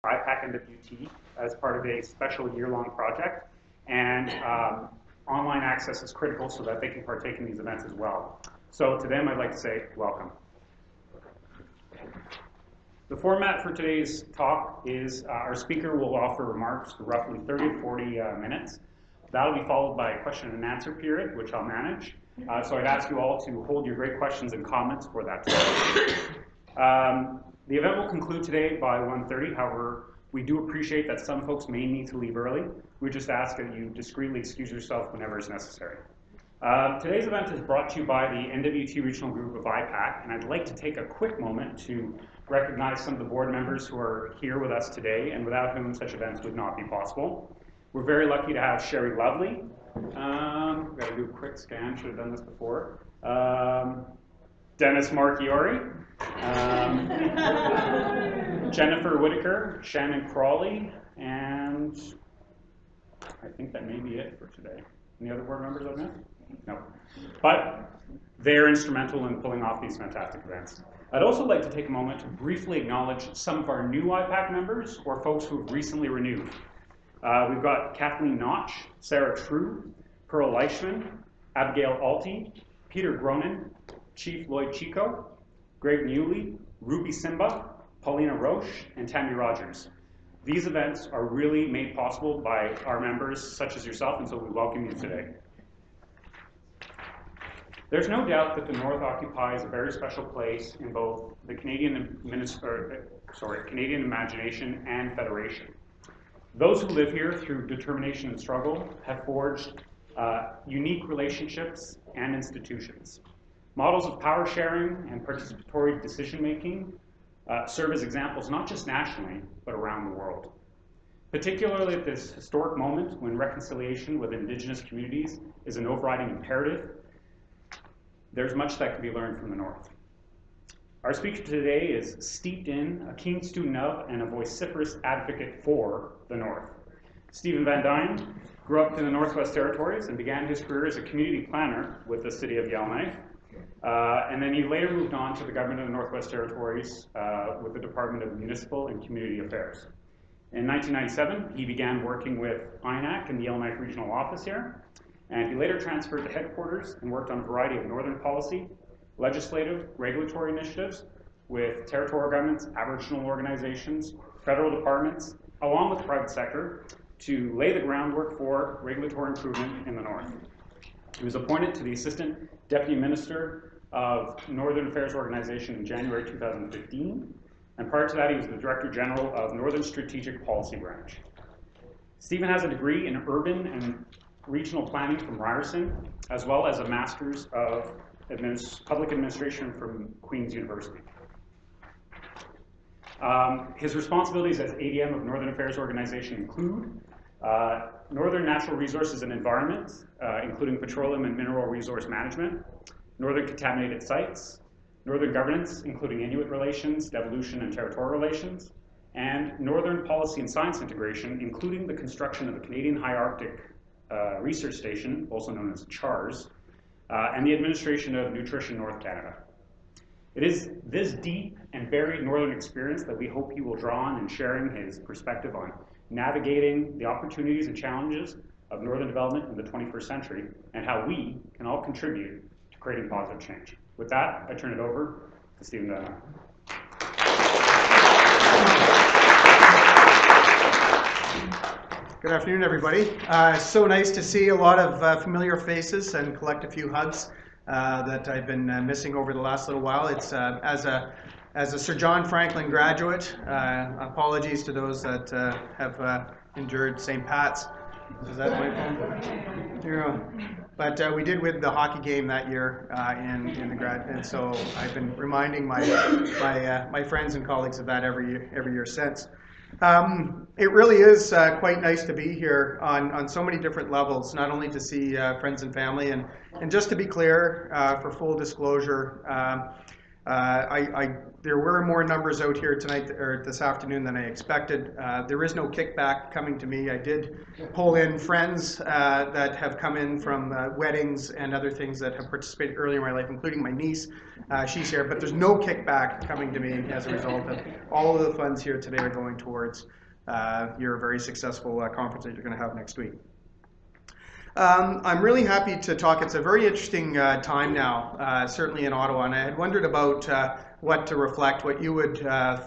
IPAC NWT as part of a special year-long project, and online access is critical so that they can partake in these events as well. So to them, I'd like to say welcome. The format for today's talk is our speaker will offer remarks for roughly 30 to 40 minutes. That'll be followed by a question and answer period, which I'll manage. So I'd ask you all to hold your great questions and comments for that time. The event will conclude today by 1:30. However, we do appreciate that some folks may need to leave early. We just ask that you discreetly excuse yourself whenever is necessary. Today's event is brought to you by the NWT Regional Group of IPAC, and I'd like to take a quick moment to recognize some of the board members who are here with us today and without whom such events would not be possible. We're very lucky to have Sherry Lovely. We've got to do a quick scan, should have done this before. Dennis Marchiori, Jennifer Whitaker, Shannon Crawley, and I think that may be it for today. Any other board members I've missed? No. But they're instrumental in pulling off these fantastic events. I'd also like to take a moment to briefly acknowledge some of our new IPAC members or folks who have recently renewed. We've got Kathleen Notch, Sarah True, Pearl Leichman, Abigail Alty, Peter Gronin, Chief Lloyd Chico, Greg Newley, Ruby Simba, Paulina Roche, and Tammy Rogers. These events are really made possible by our members such as yourself, and so we welcome you today. There's no doubt that the North occupies a very special place in both the Canadian imagination and Federation. Those who live here through determination and struggle have forged unique relationships and institutions. Models of power sharing and participatory decision making serve as examples not just nationally, but around the world. Particularly at this historic moment when reconciliation with Indigenous communities is an overriding imperative, there's much that can be learned from the North. Our speaker today is steeped in, a keen student of, and a vociferous advocate for the North. Stephen Van Dine grew up in the Northwest Territories and began his career as a community planner with the city of Yellowknife. And then he later moved on to the government of the Northwest Territories with the Department of Municipal and Community Affairs. In 1997, he began working with INAC in the Yellowknife Regional Office here, and he later transferred to headquarters and worked on a variety of northern policy, legislative, regulatory initiatives with territorial governments, Aboriginal organizations, federal departments, along with the private sector, to lay the groundwork for regulatory improvement in the North. He was appointed to the Assistant Deputy Minister of Northern Affairs Organization in January 2015, and prior to that he was the Director General of Northern Strategic Policy Branch. Stephen has a degree in urban and regional planning from Ryerson, as well as a Master's of Public Administration from Queen's University. His responsibilities as ADM of Northern Affairs Organization include Northern Natural Resources and Environment, including petroleum and mineral resource management, Northern Contaminated Sites, Northern Governance, including Inuit relations, devolution, and territorial relations, and Northern Policy and Science Integration, including the construction of the Canadian High Arctic Research Station, also known as CHARS, and the administration of Nutrition North Canada. It is this deep and varied Northern experience that we hope he will draw on in sharing his perspective on navigating the opportunities and challenges of Northern development in the 21st century and how we can all contribute to creating positive change. With that, I turn it over to Stephen Dana. Good afternoon, everybody. So nice to see a lot of familiar faces and collect a few hugs that I've been missing over the last little while. It's as a Sir John Franklin graduate. Apologies to those that have endured St. Pat's. Is that my phone? Yeah. But we did win the hockey game that year in the grad, and so I've been reminding my friends and colleagues of that every year since. It really is quite nice to be here on so many different levels, not only to see friends and family, and just to be clear, for full disclosure, There were more numbers out here tonight or this afternoon than I expected. There is no kickback coming to me. I did pull in friends that have come in from weddings and other things that have participated earlier in my life, including my niece. She's here, but there's no kickback coming to me as a result of all of the funds here today are going towards your very successful conference that you're going to have next week. I'm really happy to talk. It's a very interesting time now, certainly in Ottawa, and I had wondered about what to reflect, what you would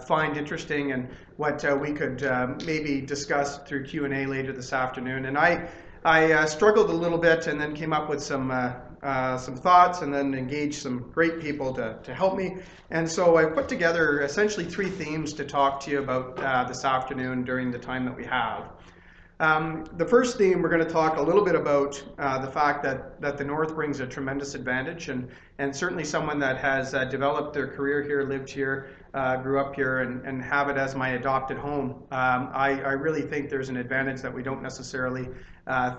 find interesting, and what we could maybe discuss through Q&A later this afternoon. And I struggled a little bit and then came up with some thoughts and then engaged some great people to help me. And so I put together essentially 3 themes to talk to you about this afternoon during the time that we have. The first theme, we're going to talk a little bit about the fact that the North brings a tremendous advantage, and certainly someone that has developed their career here, lived here, grew up here, and have it as my adopted home. I really think there's an advantage that we don't necessarily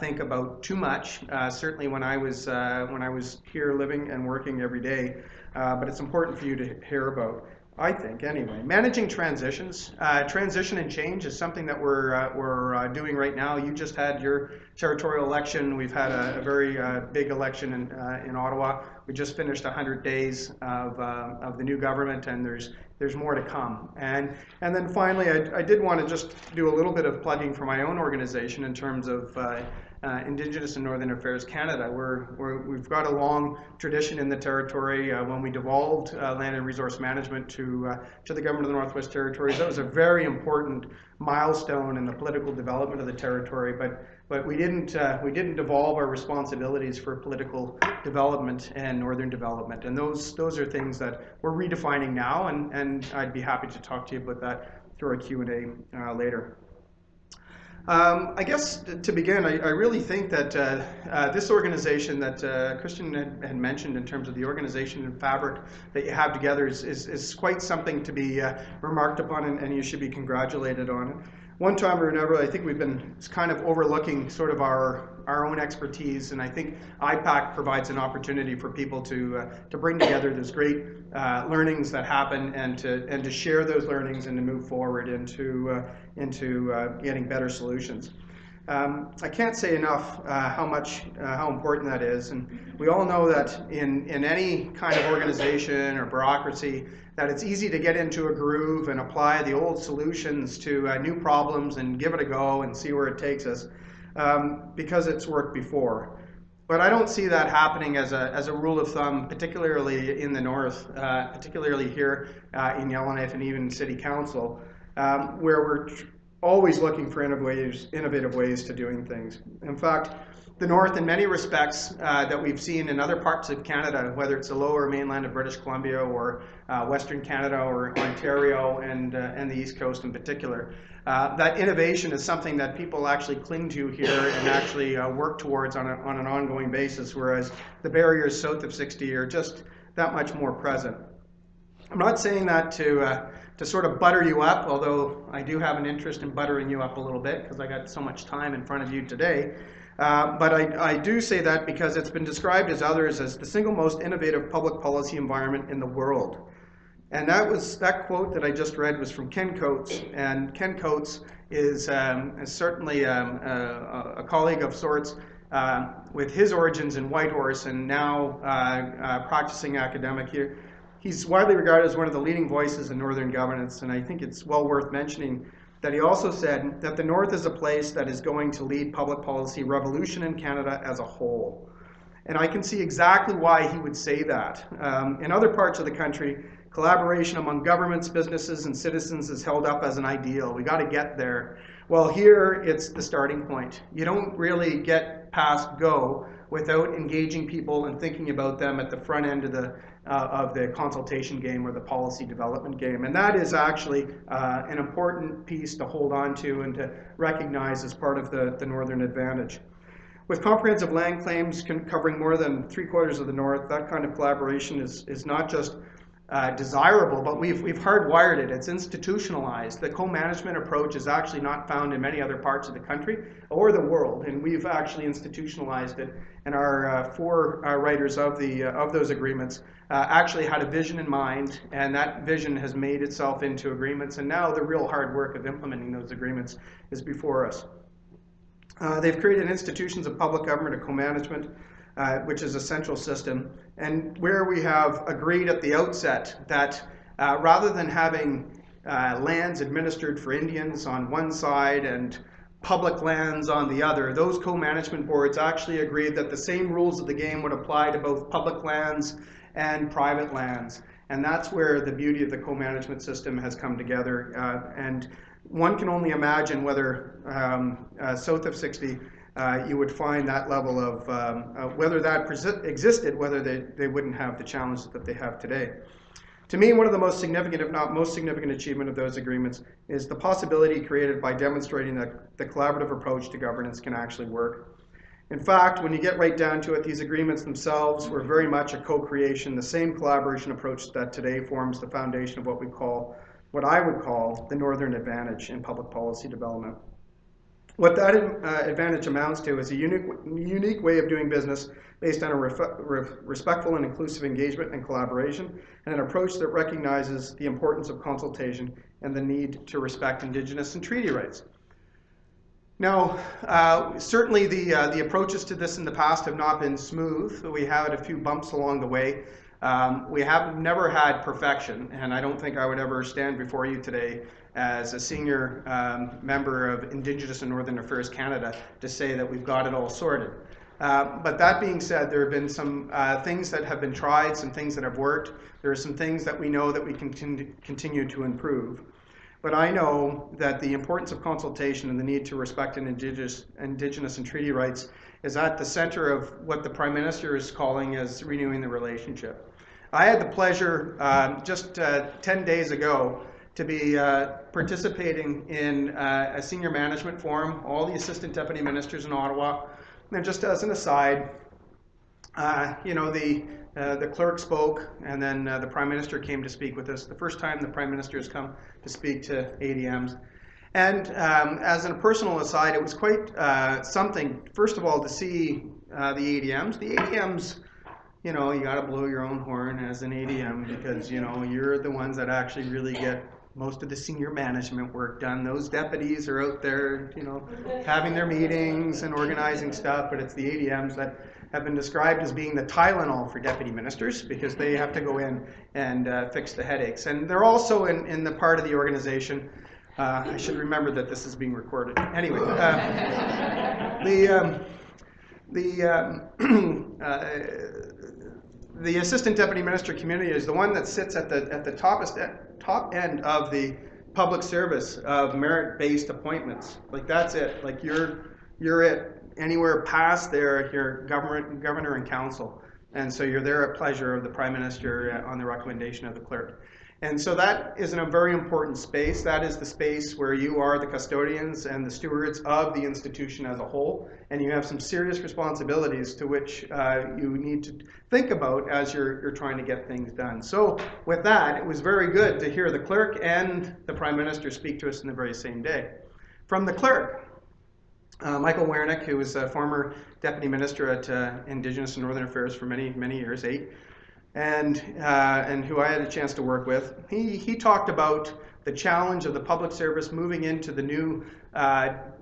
think about too much, certainly when I was here living and working every day, but it's important for you to hear about. I think, anyway. Managing transitions. Transition and change is something that we're doing right now. You just had your territorial election. We've had a very big election in Ottawa. We just finished 100 days of the new government, and there's more to come. And then finally, I did want to just do a little bit of plugging for my own organization in terms of Indigenous and Northern Affairs Canada. We've got a long tradition in the territory. When we devolved land and resource management to the government of the Northwest Territories, that was a very important milestone in the political development of the territory. But we didn't devolve our responsibilities for political development and northern development. And those are things that we're redefining now, and I'd be happy to talk to you about that through our Q&A later. I guess to begin, I really think that this organization that Christian had mentioned in terms of the organization and fabric that you have together is quite something to be remarked upon, and you should be congratulated on it. One time or another, I think we've been kind of overlooking sort of our own expertise, and I think IPAC provides an opportunity for people to bring together those great learnings that happen and to share those learnings and to move forward into getting better solutions. I can't say enough how important that is, and we all know that in any kind of organization or bureaucracy, that it's easy to get into a groove and apply the old solutions to new problems and give it a go and see where it takes us, because it's worked before. But I don't see that happening as a rule of thumb, particularly in the North, particularly here in Yellowknife and even City Council, where we're always looking for innovative ways to doing things. In fact, the North, in many respects, that we've seen in other parts of Canada, whether it's the lower mainland of British Columbia or Western Canada or Ontario and the East Coast in particular, that innovation is something that people actually cling to here and actually work towards on an ongoing basis, whereas the barriers south of 60 are just that much more present. I'm not saying that to sort of butter you up, although I do have an interest in buttering you up a little bit because I got so much time in front of you today. But I do say that because it's been described as others as the single most innovative public policy environment in the world. And that quote that I just read was from Ken Coates, and Ken Coates is certainly a colleague of sorts with his origins in Whitehorse and now practicing academic here. He's widely regarded as one of the leading voices in Northern governance, and I think it's well worth mentioning that he also said that the North is a place that is going to lead public policy revolution in Canada as a whole. And I can see exactly why he would say that. In other parts of the country, collaboration among governments, businesses, and citizens is held up as an ideal. We got to get there. Well, here it's the starting point. You don't really get past go without engaging people and thinking about them at the front end of the consultation game or the policy development game. And that is actually an important piece to hold on to and to recognize as part of the Northern advantage. With comprehensive land claims covering more than 3/4 of the North, that kind of collaboration is not just desirable, but we've hardwired it. It's institutionalized. The co-management approach is actually not found in many other parts of the country or the world, and we've actually institutionalized it. And our four writers of those agreements actually had a vision in mind, and that vision has made itself into agreements. And now the real hard work of implementing those agreements is before us. They've created institutions of public government and co-management, which is a central system, and where we have agreed at the outset that rather than having lands administered for Indians on one side and public lands on the other, those co-management boards actually agreed that the same rules of the game would apply to both public lands and private lands. And that's where the beauty of the co-management system has come together. And one can only imagine whether south of 60 you would find that level of whether that existed, whether they wouldn't have the challenges that they have today. To me, one of the most significant, if not most significant achievement of those agreements is the possibility created by demonstrating that the collaborative approach to governance can actually work. In fact, when you get right down to it, these agreements themselves were very much a co-creation, the same collaboration approach that today forms the foundation of what I would call the Northern Advantage in public policy development. What that advantage amounts to is a unique way of doing business based on a respectful and inclusive engagement and collaboration, and an approach that recognizes the importance of consultation and the need to respect Indigenous and treaty rights. Now, certainly the approaches to this in the past have not been smooth. We have had a few bumps along the way. We have never had perfection, and I don't think I would ever stand before you today as a senior member of Indigenous and Northern Affairs Canada to say that we've got it all sorted. But that being said, there have been some things that have been tried, some things that have worked. There are some things that we know that we can continue to improve. But I know that the importance of consultation and the need to respect Indigenous and treaty rights is at the center of what the Prime Minister is calling as renewing the relationship. I had the pleasure just 10 days ago to be participating in a senior management forum, all the assistant deputy ministers in Ottawa. And just as an aside, the clerk spoke, and then the Prime Minister came to speak with us. The first time the Prime Minister has come to speak to ADMs. And as a personal aside, it was quite something, first of all, to see the ADMs. The ADMs, you got to blow your own horn as an ADM because, you're the ones that actually really get most of the senior management work done. Those deputies are out there, having their meetings and organizing stuff, but it's the ADMs that have been described as being the Tylenol for deputy ministers because they have to go in and fix the headaches. And they're also in the part of the organization, I should remember that this is being recorded. Anyway, the assistant deputy minister community is the one that sits at the top end of the public service of merit-based appointments. Like that's it. Like you're it. Anywhere past there, you're governor and council. And so you're there at pleasure of the Prime Minister on the recommendation of the clerk. And so that is in a very important space. That is the space where you are the custodians and the stewards of the institution as a whole. And you have some serious responsibilities to which you need to think about as you're trying to get things done. So with that, it was very good to hear the clerk and the Prime Minister speak to us in the very same day. From the clerk, Michael Wernick, who was a former Deputy Minister at Indigenous and Northern Affairs for many, many years, 8, and who I had a chance to work with, he talked about the challenge of the public service moving into the new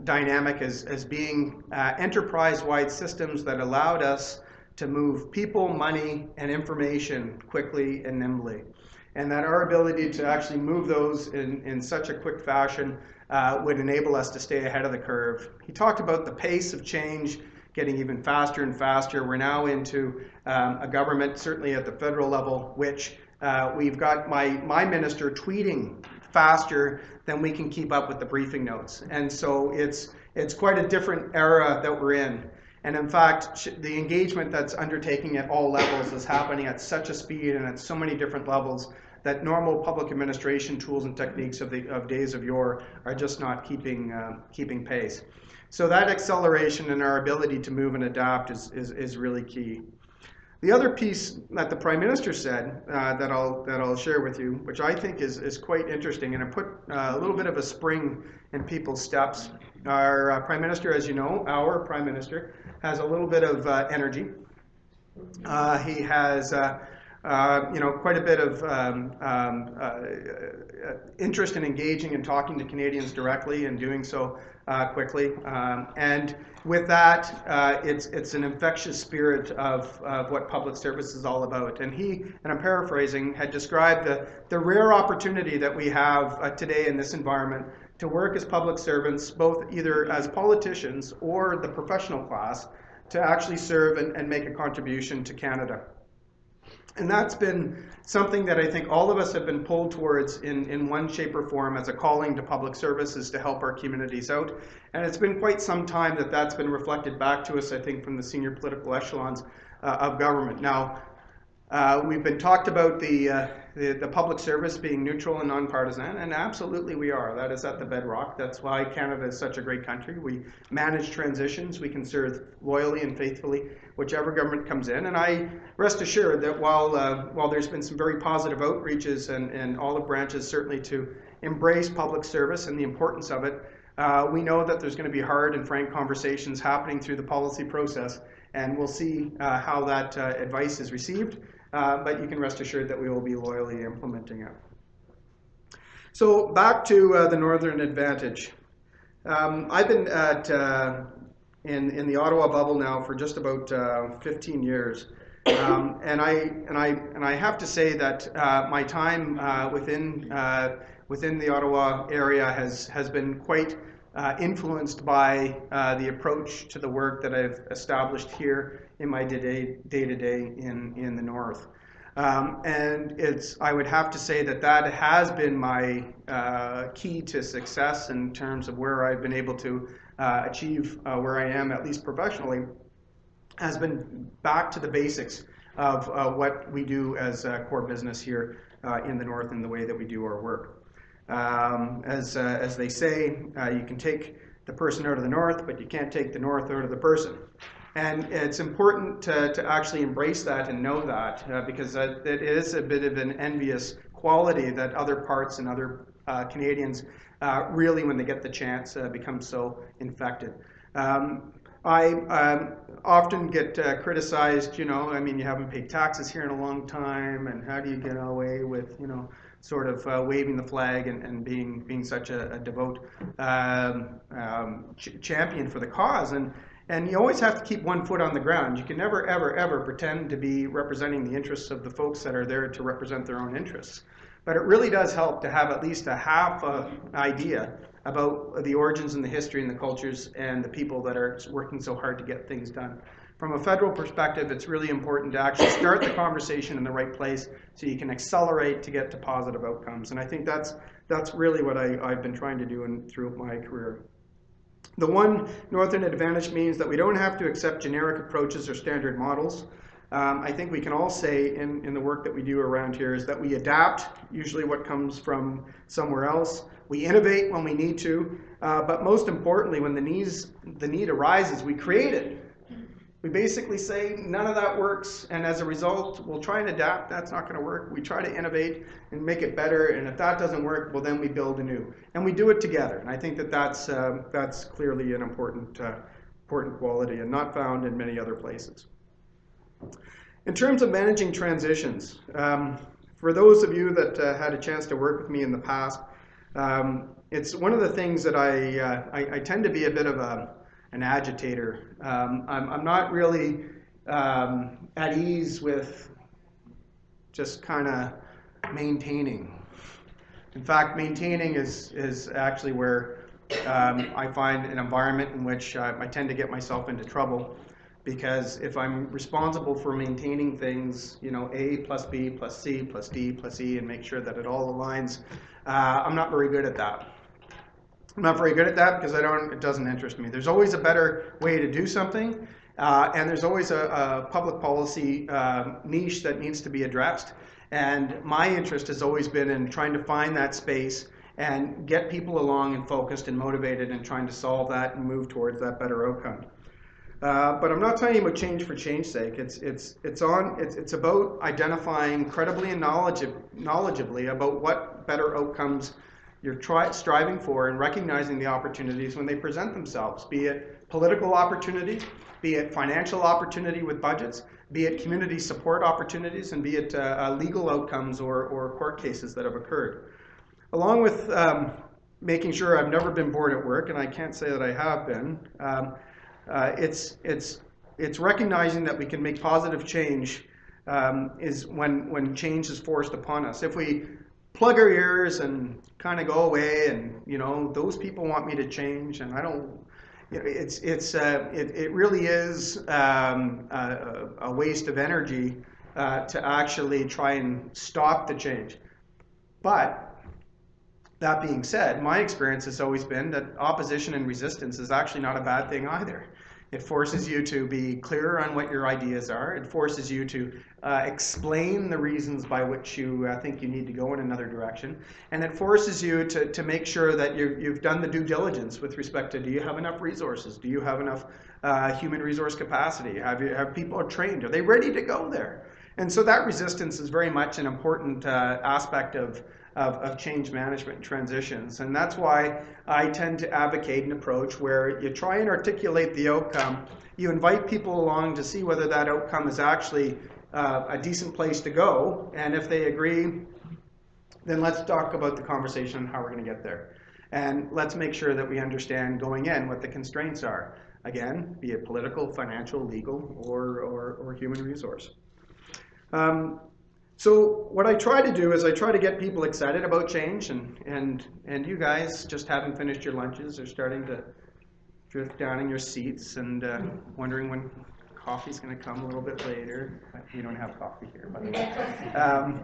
dynamic as being enterprise-wide systems that allowed us to move people, money, and information quickly and nimbly. And that our ability to actually move those in such a quick fashion would enable us to stay ahead of the curve. He talked about the pace of change getting even faster and faster. We're now into a government, certainly at the federal level, which we've got my minister tweeting faster than we can keep up with the briefing notes. And so it's quite a different era that we're in. And in fact, the engagement that's undertaking at all levels is happening at such a speed and at so many different levels that normal public administration tools and techniques of days of yore are just not keeping pace. So that acceleration and our ability to move and adapt is really key. The other piece that the Prime Minister said that I'll share with you, which I think is quite interesting, and it put a little bit of a spring in people's steps. Our Prime Minister, as you know, our Prime Minister, has a little bit of energy. He has quite a bit of interest in engaging and talking to Canadians directly and doing so quickly. And with that, it's an infectious spirit of what public service is all about. And he, and I'm paraphrasing, had described the rare opportunity that we have today in this environment to work as public servants, both either as politicians or the professional class, to actually serve and make a contribution to Canada. And that's been something that I think all of us have been pulled towards in one shape or form as a calling to public services to help our communities out. And it's been quite some time that that's been reflected back to us, I think, from the senior political echelons of government. Now, we've been talked about the public service being neutral and nonpartisan, and absolutely we are. That is at the bedrock. That's why Canada is such a great country. We manage transitions. We can serve loyally and faithfully whichever government comes in. And I rest assured that while there's been some very positive outreaches and olive branches certainly to embrace public service and the importance of it, we know that there's going to be hard and frank conversations happening through the policy process, and we'll see how that advice is received. But you can rest assured that we will be loyally implementing it. So back to the Northern Advantage. I've been in the Ottawa bubble now for just about 15 years, and I have to say that my time within the Ottawa area has been quite influenced by the approach to the work that I've established here in my day-to-day in the North. And I would have to say that has been my key to success in terms of where I've been able to achieve where I am, at least professionally, has been back to the basics of what we do as a core business here in the North and the way that we do our work. As they say, you can take the person out of the North, but you can't take the North out of the person. And it's important to actually embrace that and know that because it is a bit of an envious quality that other parts and other Canadians really, when they get the chance, become so infected. I often get criticized, I mean, you haven't paid taxes here in a long time, and how do you get away with, sort of waving the flag and being such a devout champion for the cause. And you always have to keep one foot on the ground. You can never, ever, ever pretend to be representing the interests of the folks that are there to represent their own interests. But it really does help to have at least a half idea about the origins and the history and the cultures and the people that are working so hard to get things done. From a federal perspective, it's really important to actually start the conversation in the right place so you can accelerate to get to positive outcomes. And I think that's really what I've been trying to do throughout my career. The one Northern Advantage means that we don't have to accept generic approaches or standard models. I think we can all say in the work that we do around here is that we adapt, usually what comes from somewhere else. We innovate when we need to, but most importantly, when the need arises, we create it. We basically say none of that works, and as a result, we'll try and adapt. That's not going to work. We try to innovate and make it better, and if that doesn't work, well, then we build anew, and we do it together. And I think that's clearly an important quality and not found in many other places. In terms of managing transitions, for those of you that had a chance to work with me in the past, it's one of the things that I tend to be a bit of an agitator. I'm not really at ease with just kind of maintaining. In fact, maintaining is actually where I find an environment in which I tend to get myself into trouble, because if I'm responsible for maintaining things, A plus B plus C plus D plus E, and make sure that it all aligns, I'm not very good at that. I'm not very good at that because it doesn't interest me. There's always a better way to do something, and there's always a public policy niche that needs to be addressed. And my interest has always been in trying to find that space and get people along and focused and motivated and trying to solve that and move towards that better outcome. But I'm not talking about change for change's sake. It's about identifying credibly and knowledgeably about what better outcomes you're striving for, and recognizing the opportunities when they present themselves, be it political opportunity, be it financial opportunity with budgets, be it community support opportunities, and be it legal outcomes or court cases that have occurred. Along with making sure I've never been bored at work, and I can't say that I have been, it's recognizing that we can make positive change is when change is forced upon us. If we plug our ears and kind of go away, and those people want me to change, and I don't, it really is a waste of energy to actually try and stop the change. But that being said, my experience has always been that opposition and resistance is actually not a bad thing either. It forces you to be clearer on what your ideas are. It forces you to explain the reasons by which you think you need to go in another direction. And it forces you to make sure that you've done the due diligence with respect to, do you have enough resources? Do you have enough human resource capacity? Have people trained? Are they ready to go there? And so that resistance is very much an important aspect of change management and transitions. And that's why I tend to advocate an approach where you try and articulate the outcome, you invite people along to see whether that outcome is actually a decent place to go, and if they agree, then let's talk about the conversation and how we're going to get there. And let's make sure that we understand going in what the constraints are. Again, be it political, financial, legal, or human resource. So what I try to do is I try to get people excited about change, and you guys just haven't finished your lunches, are starting to drift down in your seats and wondering when coffee's going to come a little bit later. We don't have coffee here, by the way.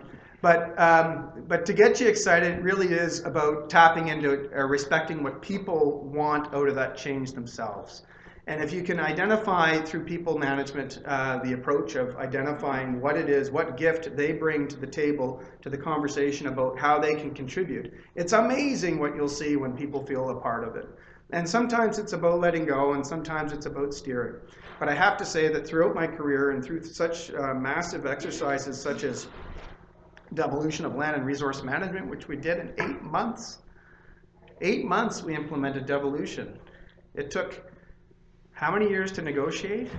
But to get you excited really is about tapping into respecting what people want out of that change themselves. And if you can identify through people management the approach of identifying what it is, what gift they bring to the table, to the conversation about how they can contribute, it's amazing what you'll see when people feel a part of it. And sometimes it's about letting go, and sometimes it's about steering. But I have to say that throughout my career and through such massive exercises such as devolution of land and resource management, which we did in 8 months. 8 months we implemented devolution. It took how many years to negotiate?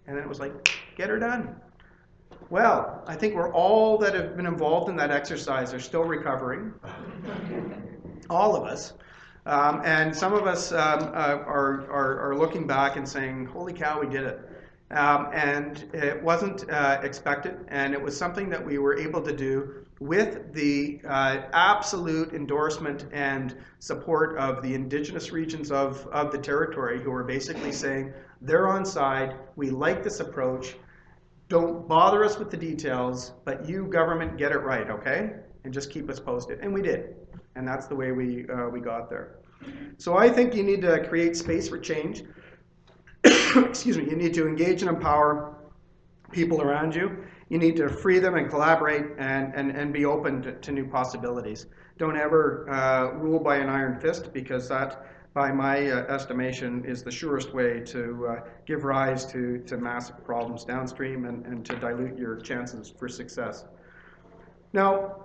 And then it was like, get her done. Well, I think we're all that have been involved in that exercise are still recovering. All of us. And some of us are looking back and saying, holy cow, we did it. And it wasn't expected, and it was something that we were able to do with the absolute endorsement and support of the Indigenous regions of the territory, who are basically saying, they're on side, we like this approach, don't bother us with the details, but you, government, get it right, okay? And just keep us posted. And we did. And that's the way we got there. So I think you need to create space for change. Excuse me, you need to engage and empower people around you. You need to free them and collaborate and be open to new possibilities. Don't ever rule by an iron fist, because that, by my estimation, is the surest way to give rise to massive problems downstream and to dilute your chances for success. Now,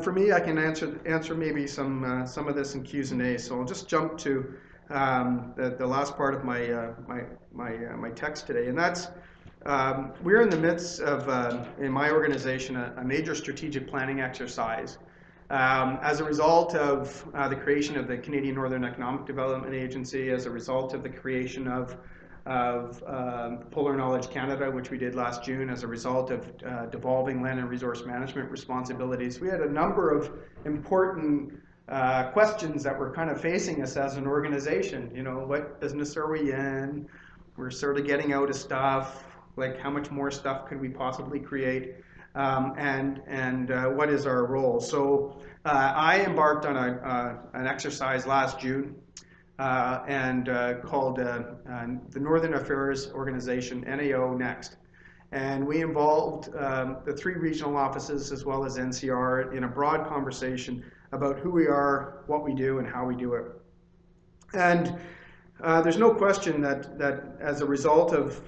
for me, I can answer maybe some of this in Q's and A's, so I'll just jump to the last part of my text today, and that's we're in the midst of, in my organization, a major strategic planning exercise as a result of the creation of the Canadian Northern Economic Development Agency, as a result of the creation of Polar Knowledge Canada, which we did last June, as a result of devolving land and resource management responsibilities. We had a number of important questions that were kind of facing us as an organization. You know, what business are we in? We're sort of getting out of stuff. Like, how much more stuff could we possibly create? And what is our role? So I embarked on an exercise last June called the Northern Affairs Organization, NAO Next. And we involved the 3 regional offices as well as NCR in a broad conversation about who we are, what we do, and how we do it. And There's no question that as a result of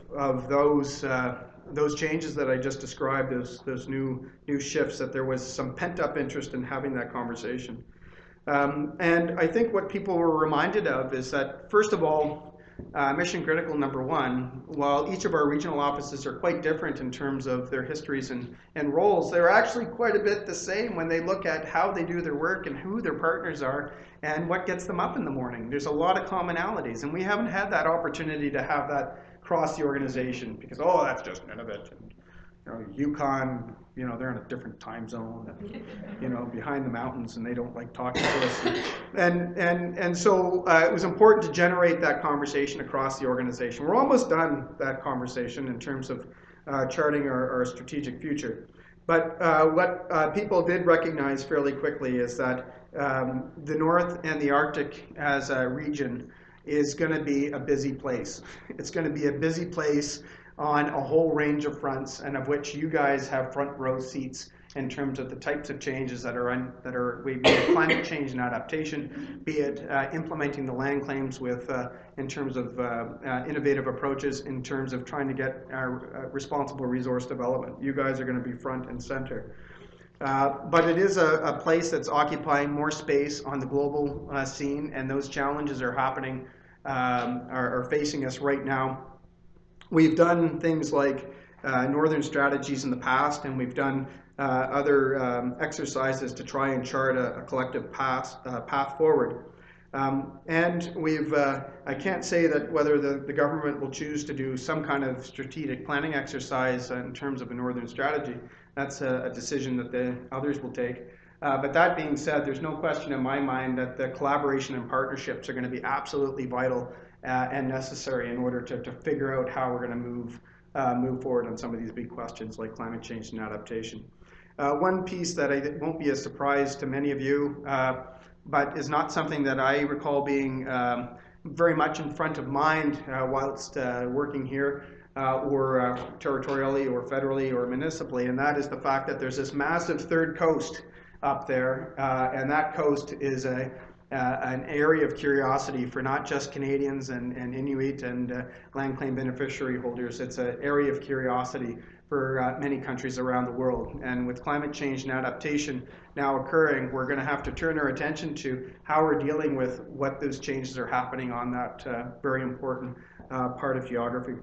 those changes that I just described, those new shifts, that there was some pent-up interest in having that conversation. And I think what people were reminded of is that, first of all, mission critical number one, while each of our regional offices are quite different in terms of their histories and roles, they're actually quite a bit the same when they look at how they do their work and who their partners are and what gets them up in the morning. There's a lot of commonalities, and we haven't had that opportunity to have that cross the organization because, oh, that's just Nunavut. And, you know, Yukon, you know, they're in a different time zone, and, you know, behind the mountains, and they don't like talking to us. And so it was important to generate that conversation across the organization. We're almost done that conversation in terms of charting our strategic future. But what people did recognize fairly quickly is that the North and the Arctic as a region is going to be a busy place. It's going to be a busy place on a whole range of fronts, and of which you guys have front row seats in terms of the types of changes that are be it climate change and adaptation, be it implementing the land claims with in terms of innovative approaches, in terms of trying to get responsible resource development. You guys are going to be front and center. But it is a place that's occupying more space on the global scene, and those challenges are happening, are facing us right now. We've done things like northern strategies in the past, and we've done other exercises to try and chart a collective path forward. And I can't say that whether the government will choose to do some kind of strategic planning exercise in terms of a northern strategy. That's a decision that the others will take. But that being said, there's no question in my mind that the collaboration and partnerships are going to be absolutely vital and necessary in order to figure out how we're going to move forward on some of these big questions like climate change and adaptation. One piece that won't be a surprise to many of you, but is not something that I recall being very much in front of mind whilst working here, or territorially or federally or municipally, and that is the fact that there's this massive third coast up there, and that coast is an area of curiosity for not just Canadians and Inuit and land claim beneficiary holders. It's an area of curiosity for many countries around the world. And with climate change and adaptation now occurring, we're going to have to turn our attention to how we're dealing with what those changes are happening on that very important part of geography.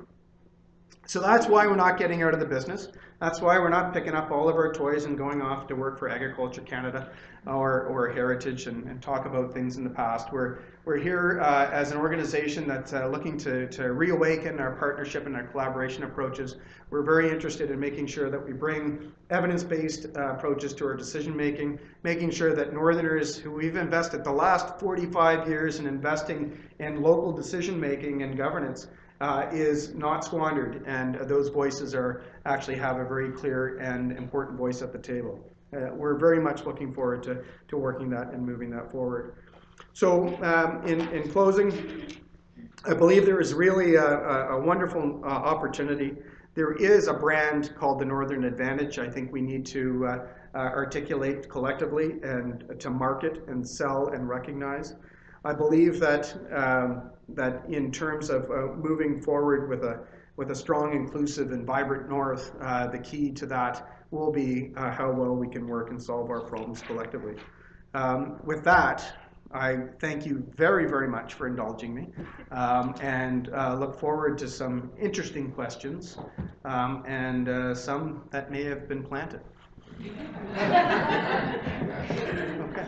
So that's why we're not getting out of the business. That's why we're not picking up all of our toys and going off to work for Agriculture Canada or Heritage and talk about things in the past. We're here as an organization that's looking to reawaken our partnership and our collaboration approaches. We're very interested in making sure that we bring evidence-based approaches to our decision making, making sure that Northerners who we've invested the last 45 years in investing in local decision making and governance is not squandered, and those voices actually have a very clear and important voice at the table. We're very much looking forward to working that and moving that forward. So in closing, I believe there is really a wonderful opportunity. There is a brand called the Northern Advantage. I think we need to articulate collectively and to market and sell and recognize. I believe that that in terms of moving forward with a strong, inclusive, and vibrant North, the key to that will be how well we can work and solve our problems collectively. With that, I thank you very, very much for indulging me, and look forward to some interesting questions, and some that may have been planted. Okay.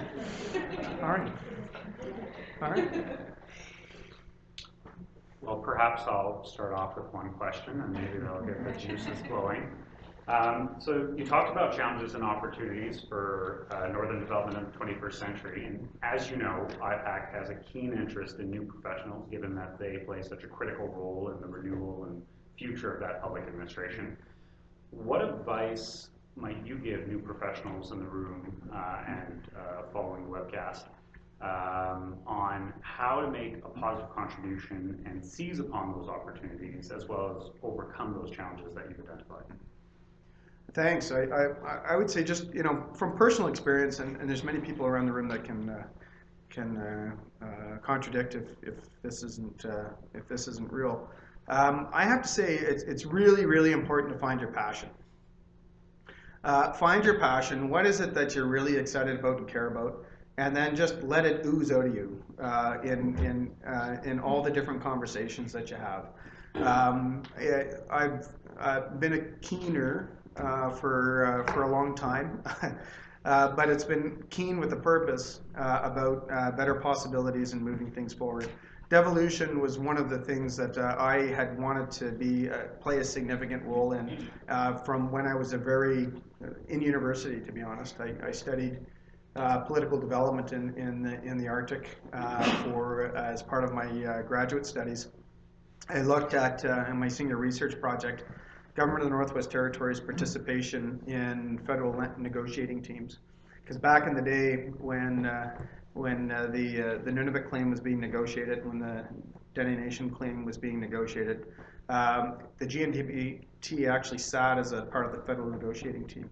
All right. All right. Well, perhaps I'll start off with one question, and maybe that'll get the juices flowing. So you talked about challenges and opportunities for Northern development in the 21st century, and as you know, IPAC has a keen interest in new professionals, given that they play such a critical role in the renewal and future of that public administration. What advice might you give new professionals in the room and following the webcast on how to make a positive contribution and seize upon those opportunities, as well as overcome those challenges that you've identified? Thanks. I would say, just from personal experience, and there's many people around the room that contradict if this isn't real. I have to say it's really, really important to find your passion. Find your passion. What is it that you're really excited about and care about? And then just let it ooze out of you in all the different conversations that you have. I've been a keener for a long time, but it's been keen with a purpose about better possibilities and moving things forward. Devolution was one of the things that I had wanted to play a significant role in from when I was in university, to be honest. I studied political development in the Arctic as part of my graduate studies. I looked at, in my senior research project, Government of the Northwest Territories' participation in federal negotiating teams. Because back in the day when the Nunavut claim was being negotiated, when the Dene Nation claim was being negotiated, the GNDP actually sat as a part of the federal negotiating team.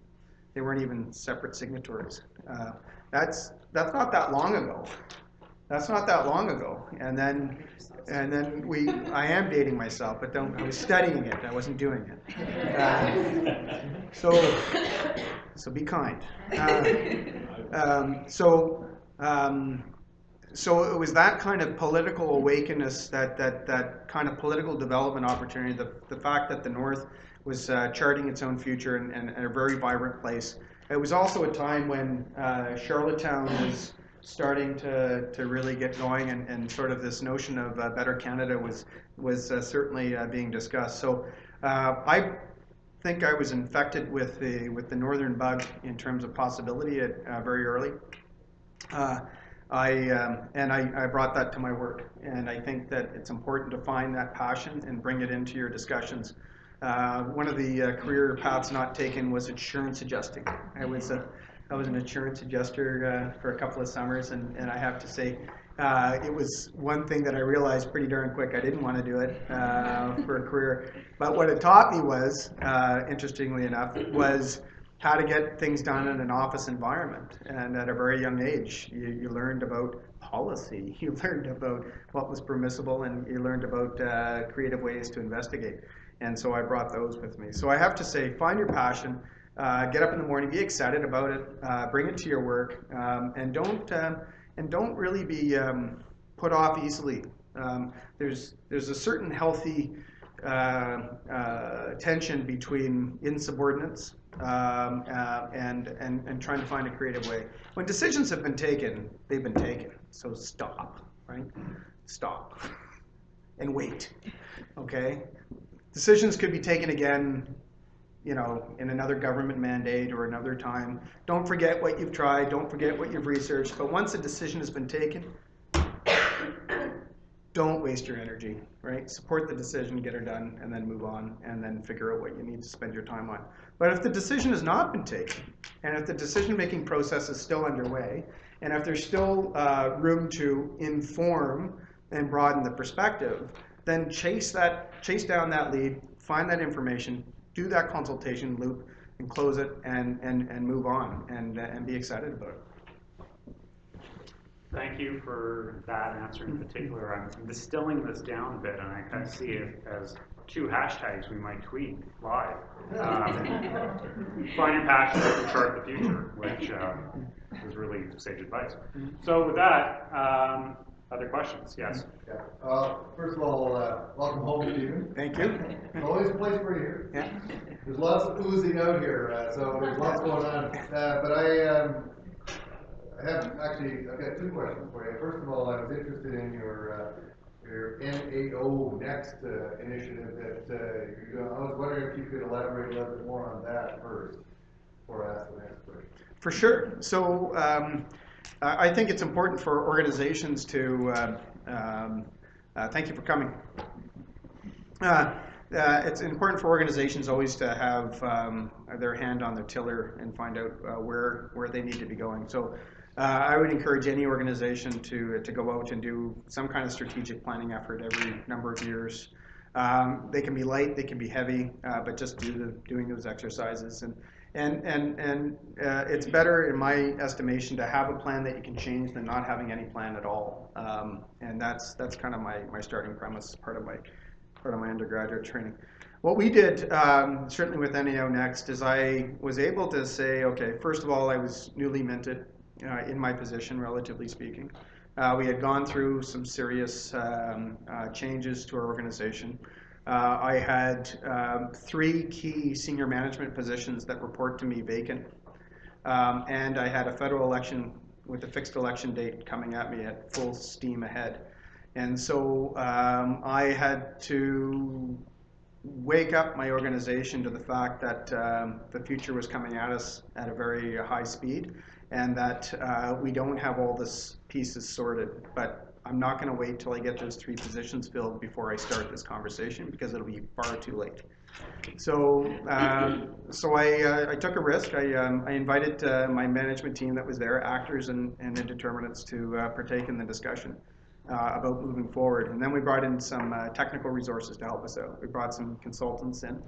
They weren't even separate signatories. That's not that long ago. That's not that long ago. And then I am dating myself, but I was studying it. I wasn't doing it. So be kind. So it was that kind of political awakeness, that kind of political development opportunity, the fact that the North was charting its own future and a very vibrant place. It was also a time when Charlottetown was starting to really get going, and sort of this notion of Better Canada was certainly being discussed. So I think I was infected with the northern bug in terms of possibility very early. I brought that to my work, and I think that it's important to find that passion and bring it into your discussions. One of the career paths not taken was insurance adjusting. I was an insurance adjuster for a couple of summers, and I have to say, it was one thing that I realized pretty darn quick I didn't want to do it for a career. But what it taught me was, interestingly enough, was how to get things done in an office environment. And at a very young age, you learned about policy, you learned about what was permissible, and you learned about creative ways to investigate. And so I brought those with me. So I have to say, find your passion, get up in the morning, be excited about it, bring it to your work, and don't really be put off easily. There's a certain healthy tension between insubordinates and trying to find a creative way. When decisions have been taken, they've been taken. So stop, right? Stop and wait. Okay. Decisions could be taken again, in another government mandate or another time. Don't forget what you've tried. Don't forget what you've researched. But once a decision has been taken, don't waste your energy, right? Support the decision, get her done, and then move on, and then figure out what you need to spend your time on. But if the decision has not been taken, and if the decision-making process is still underway, and if there's still room to inform and broaden the perspective, then chase down that lead, find that information, do that consultation loop, and close it, and move on, and be excited about it. Thank you for that answer in particular. I'm distilling this down a bit, and I kind of see it as 2 hashtags we might tweet live. Find your passion to chart the future, which is really sage advice. So with that, other questions? Yes? Yeah. First of all, welcome home, Stephen. Thank you. It's always a place for you here. Yeah. There's lots of oozing out here, so there's lots going on. But I've got 2 questions for you. First of all, I was interested in your NAO Next initiative that you're doing. I was wondering if you could elaborate a little bit more on that first before I ask the next question. For sure. So I think it's important for organizations to, thank you for coming. It's important for organizations always to have their hand on the tiller and find out where they need to be going. So I would encourage any organization to go out and do some kind of strategic planning effort every number of years. They can be light, they can be heavy, but just doing those exercises. And it's better, in my estimation, to have a plan that you can change than not having any plan at all. And that's kind of my starting premise, part of my undergraduate training. What we did, certainly with NAO Next, is I was able to say, okay, first of all, I was newly minted in my position, relatively speaking. We had gone through some serious changes to our organization. I had 3 key senior management positions that report to me vacant. And I had a federal election with a fixed election date coming at me at full steam ahead. And so I had to wake up my organization to the fact that the future was coming at us at a very high speed, and that we don't have all the pieces sorted. But I'm not going to wait till I get those 3 positions filled before I start this conversation, because it'll be far too late. So, I took a risk. I invited my management team that was there, actors and indeterminates, to partake in the discussion about moving forward. And then we brought in some technical resources to help us out. We brought some consultants in,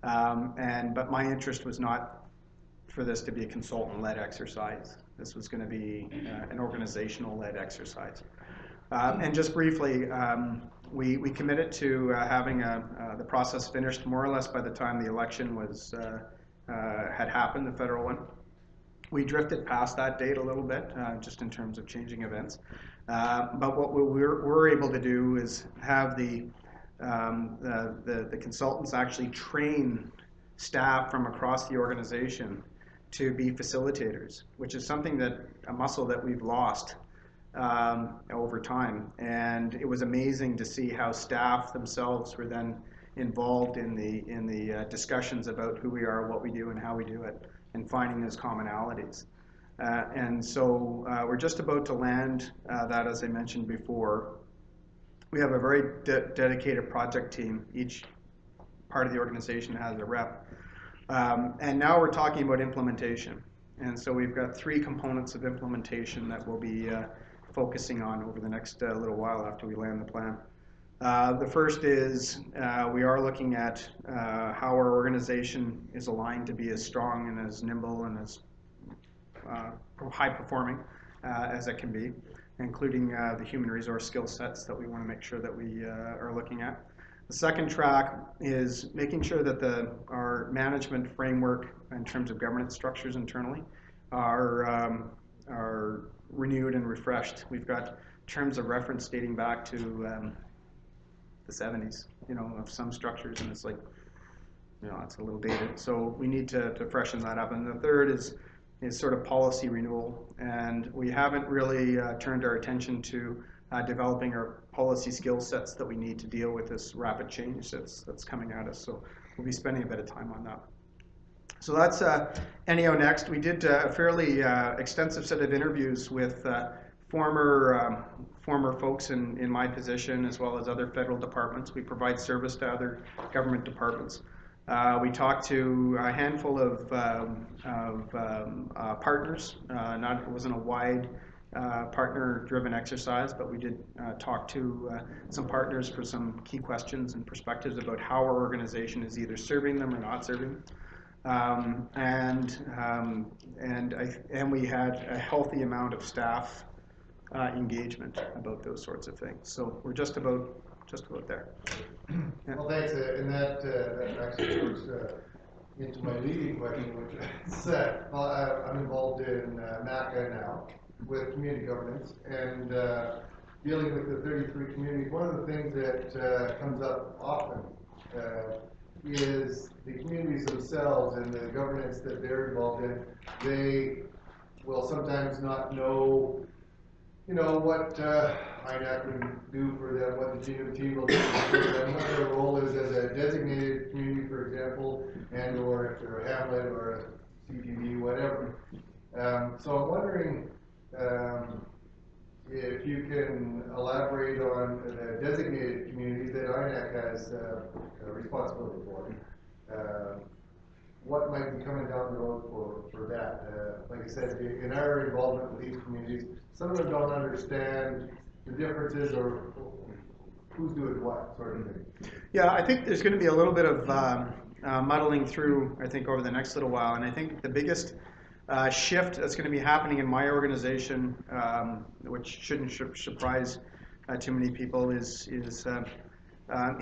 but my interest was not for this to be a consultant-led exercise. This was going to be an organizational-led exercise. And just briefly, we committed to having the process finished more or less by the time the election had happened, the federal one. We drifted past that date a little bit, just in terms of changing events. But what we're able to do is have the consultants actually train staff from across the organization to be facilitators, which is a muscle that we've lost over time. And it was amazing to see how staff themselves were then involved in the discussions about who we are, what we do, and how we do it, and finding those commonalities. And so we're just about to land that, as I mentioned before. We have a very dedicated project team. Each part of the organization has a rep. And now we're talking about implementation. And so we've got 3 components of implementation that we'll be focusing on over the next little while after we land the plan. The first is we are looking at how our organization is aligned to be as strong and as nimble and as high performing as it can be, including the human resource skill sets that we want to make sure that we are looking at. The second track is making sure that our management framework in terms of governance structures internally are renewed and refreshed. We've got terms of reference dating back to the 70s, of some structures, and it's like, it's a little dated. So we need to freshen that up. And the third is sort of policy renewal, and we haven't really turned our attention to developing our policy skill sets that we need to deal with this rapid change that's coming at us. So we'll be spending a bit of time on that. So that's NAO Next. We did a fairly extensive set of interviews with former folks in my position, as well as other federal departments. We provide service to other government departments. We talked to a handful of partners. It wasn't a wide partner-driven exercise, but we did talk to some partners for some key questions and perspectives about how our organization is either serving them or not serving them. And we had a healthy amount of staff engagement about those sorts of things. So we're just about there. Yeah. Well, thanks, and that actually goes into my leading question, which is I'm involved in NACA now with community governance and dealing with the 33 communities. One of the things that comes up often is the communities themselves and the governance that they're involved in. They will sometimes not know, what INAC can do for them, what the GMT will do for them, what their role is as a designated community, for example, and or if they're a hamlet or a CTV, whatever. So I'm wondering if you can elaborate on the designated communities that INAC has responsibility for. What might be coming down the road for that? Like I said, in our involvement with these communities, some of them don't understand the differences or who's doing what, sort of thing. Yeah, I think there's going to be a little bit of muddling through, I think, over the next little while. And I think the biggest shift that's going to be happening in my organization, which shouldn't surprise too many people, is in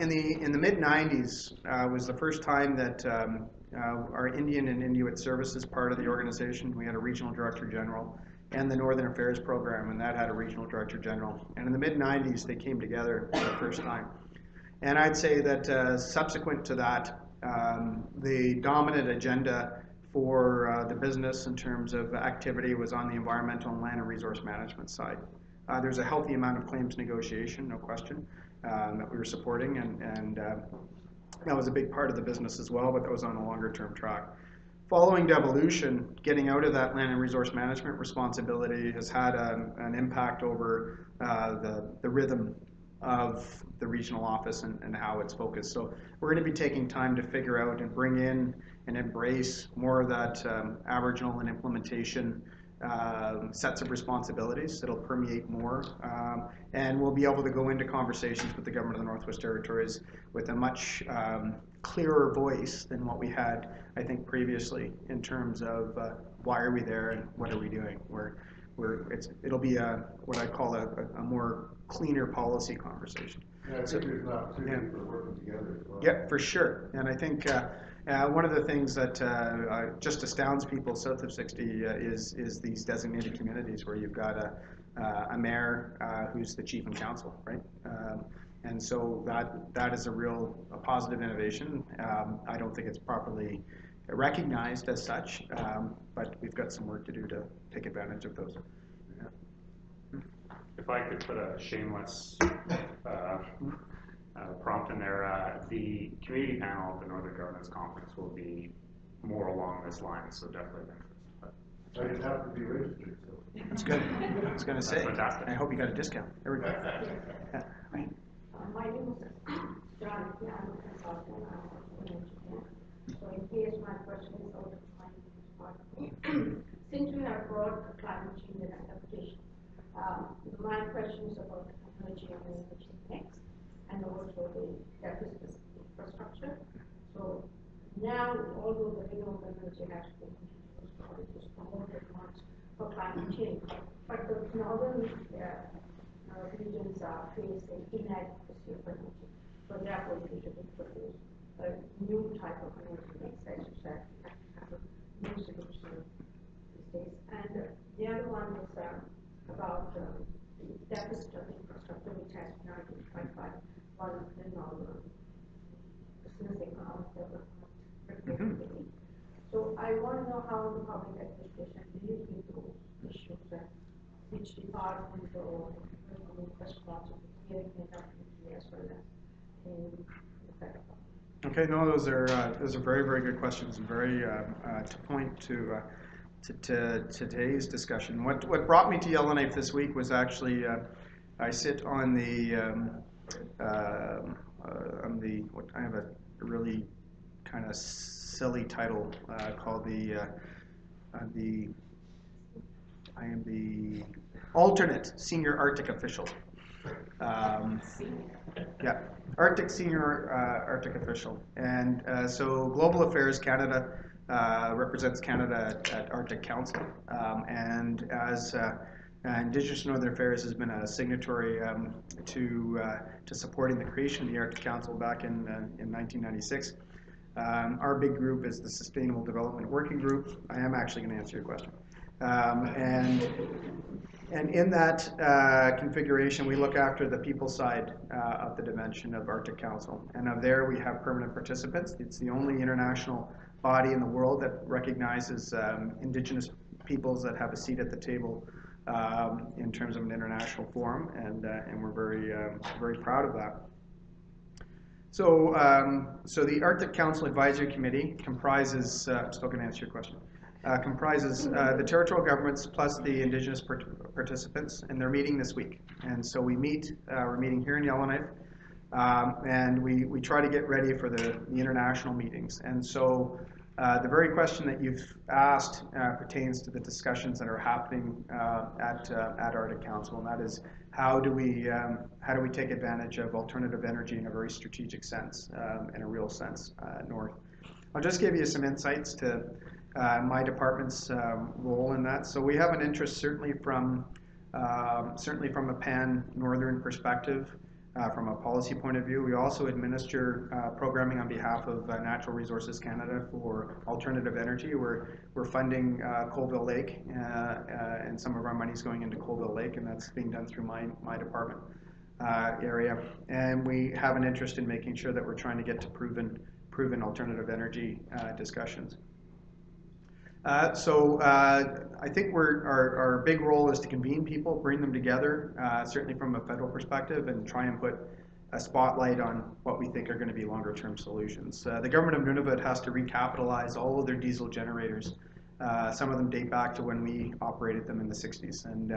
the mid-90s was the first time that our Indian and Inuit Services part of the organization, we had a regional director general, and the Northern Affairs program, and that had a regional director general. And in the mid-90s, they came together for the first time. And I'd say that subsequent to that, the dominant agenda for the business in terms of activity was on the environmental and land and resource management side. There's a healthy amount of claims negotiation, no question, that we were supporting, and that was a big part of the business as well, but that was on a longer term track. Following devolution, getting out of that land and resource management responsibility has had an impact over the rhythm of the regional office and how it's focused. So we're going to be taking time to figure out and bring in and embrace more of that Aboriginal and implementation sets of responsibilities that'll permeate more. And we'll be able to go into conversations with the government of the Northwest Territories with a much clearer voice than what we had, I think, previously in terms of why are we there and what are we doing. It'll be what I call a more cleaner policy conversation. Yeah, I think there's an opportunity for working together as well. Yeah, for sure. And I think one of the things that just astounds people south of 60 is these designated communities where you've got a mayor who's the chief and council, right? And so that is a positive innovation. I don't think it's properly recognized as such, but we've got some work to do to take advantage of those. If I could put a shameless prompt in there, the community panel at the Northern Governance Conference will be more along this line, so definitely of interest. I just have to be registered, so. That's good. I was going to say, fantastic. I hope you got a discount. There we go. Yeah. My name is John. I'm a consultant. I'm an engineer. So in case my question is out of time, since we have brought climate change and adaptation, my question is about energy and energy mix, and also the deficit infrastructure. So now, although the renewable energy has been introduced, it is promoted much for climate change, but the northern regions are facing inadequacy of energy. So therefore, we should introduce a new type of energy mix, as you said, have a new solution these days. And the other one is about the deficit of infrastructure, which has been identified by one of the northern business economic development. So I want to know how the public administration deals with those issues and which department or responsible for getting it up as well as in the federal. Okay, no, those are very, very good questions and very to point to today's discussion. What brought me to Yellowknife this week was actually I sit on I have a really kind of silly title called I am the alternate senior Arctic official. Yeah, Arctic senior Arctic official, and so Global Affairs Canada represents Canada at Arctic Council, and as Indigenous Northern Affairs has been a signatory to supporting the creation of the Arctic Council back in 1996. Our big group is the Sustainable Development Working Group. I am actually going to answer your question. And in that configuration, we look after the people side of the dimension of Arctic Council. And of there, we have permanent participants. It's the only international body in the world that recognizes Indigenous peoples that have a seat at the table in terms of an international forum, and we're very proud of that. So, so the Arctic Council Advisory Committee comprises, I'm still going to answer your question, comprises the territorial governments plus the Indigenous participants, and they're meeting this week. And so we're meeting here in Yellowknife, and we try to get ready for the international meetings. And so the very question that you've asked pertains to the discussions that are happening at Arctic Council, and that is how do we take advantage of alternative energy in a very strategic sense, in a real sense, north. I'll just give you some insights to my department's role in that. So we have an interest certainly from a pan-northern perspective. From a policy point of view, we also administer programming on behalf of Natural Resources Canada for alternative energy. We're funding Colville Lake, and some of our money is going into Colville Lake, and that's being done through my department area. And we have an interest in making sure that we're trying to get to proven alternative energy discussions. I think our big role is to convene people, bring them together, certainly from a federal perspective, and try and put a spotlight on what we think are going to be longer term solutions. The government of Nunavut has to recapitalize all of their diesel generators. Some of them date back to when we operated them in the 60s. And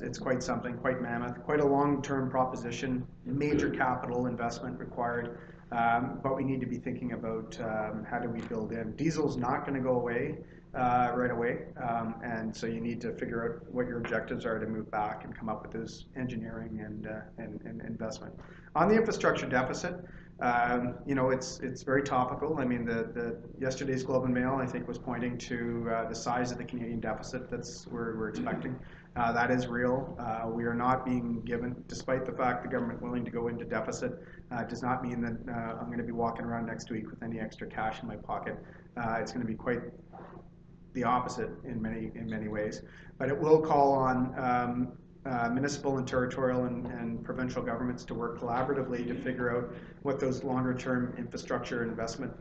it's quite something, quite mammoth, quite a long-term proposition, major capital investment required. But we need to be thinking about how do we build in. Diesel's not going to go away right away, and so you need to figure out what your objectives are to move back and come up with this engineering and investment. On the infrastructure deficit, it's very topical. I mean, yesterday's Globe and Mail, I think, was pointing to the size of the Canadian deficit we're expecting. That is real. We are not being given, despite the fact the government willing to go into deficit, does not mean that I'm going to be walking around next week with any extra cash in my pocket. It's going to be quite the opposite in many ways. But it will call on municipal and territorial and provincial governments to work collaboratively to figure out what those longer-term infrastructure investment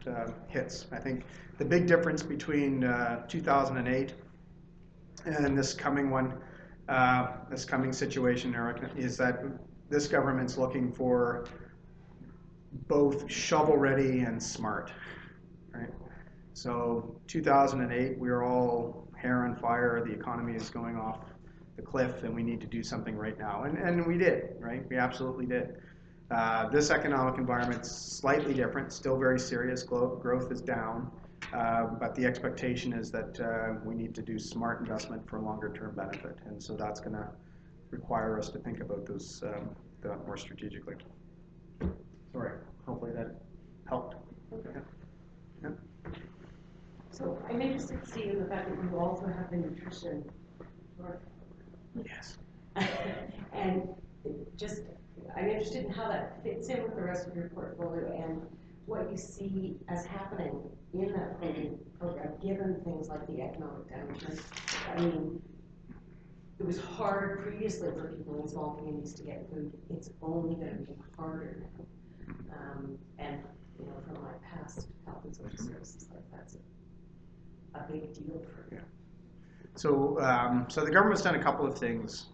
hits. I think the big difference between 2008 and this coming one, this coming situation, Eric, is that this government's looking for both shovel-ready and smart, right? So 2008, we were all hair on fire. The economy is going off the cliff, and we need to do something right now. And we did, right? We absolutely did. This economic environment's slightly different, still very serious. Growth is down, but the expectation is that we need to do smart investment for longer-term benefit, and so that's going to require us to think about those more strategically. Sorry, hopefully that helped. Okay. Yeah. So I'm interested to see the fact that you also have the nutrition work. Yes. And I'm interested in how that fits in with the rest of your portfolio and what you see as happening in that program, given things like the economic downturn. I mean, it was hard previously for people in small communities to get food. It's only going to be harder now. And from my past health and social services, that's a big deal for me. Yeah. So the government's done a couple of things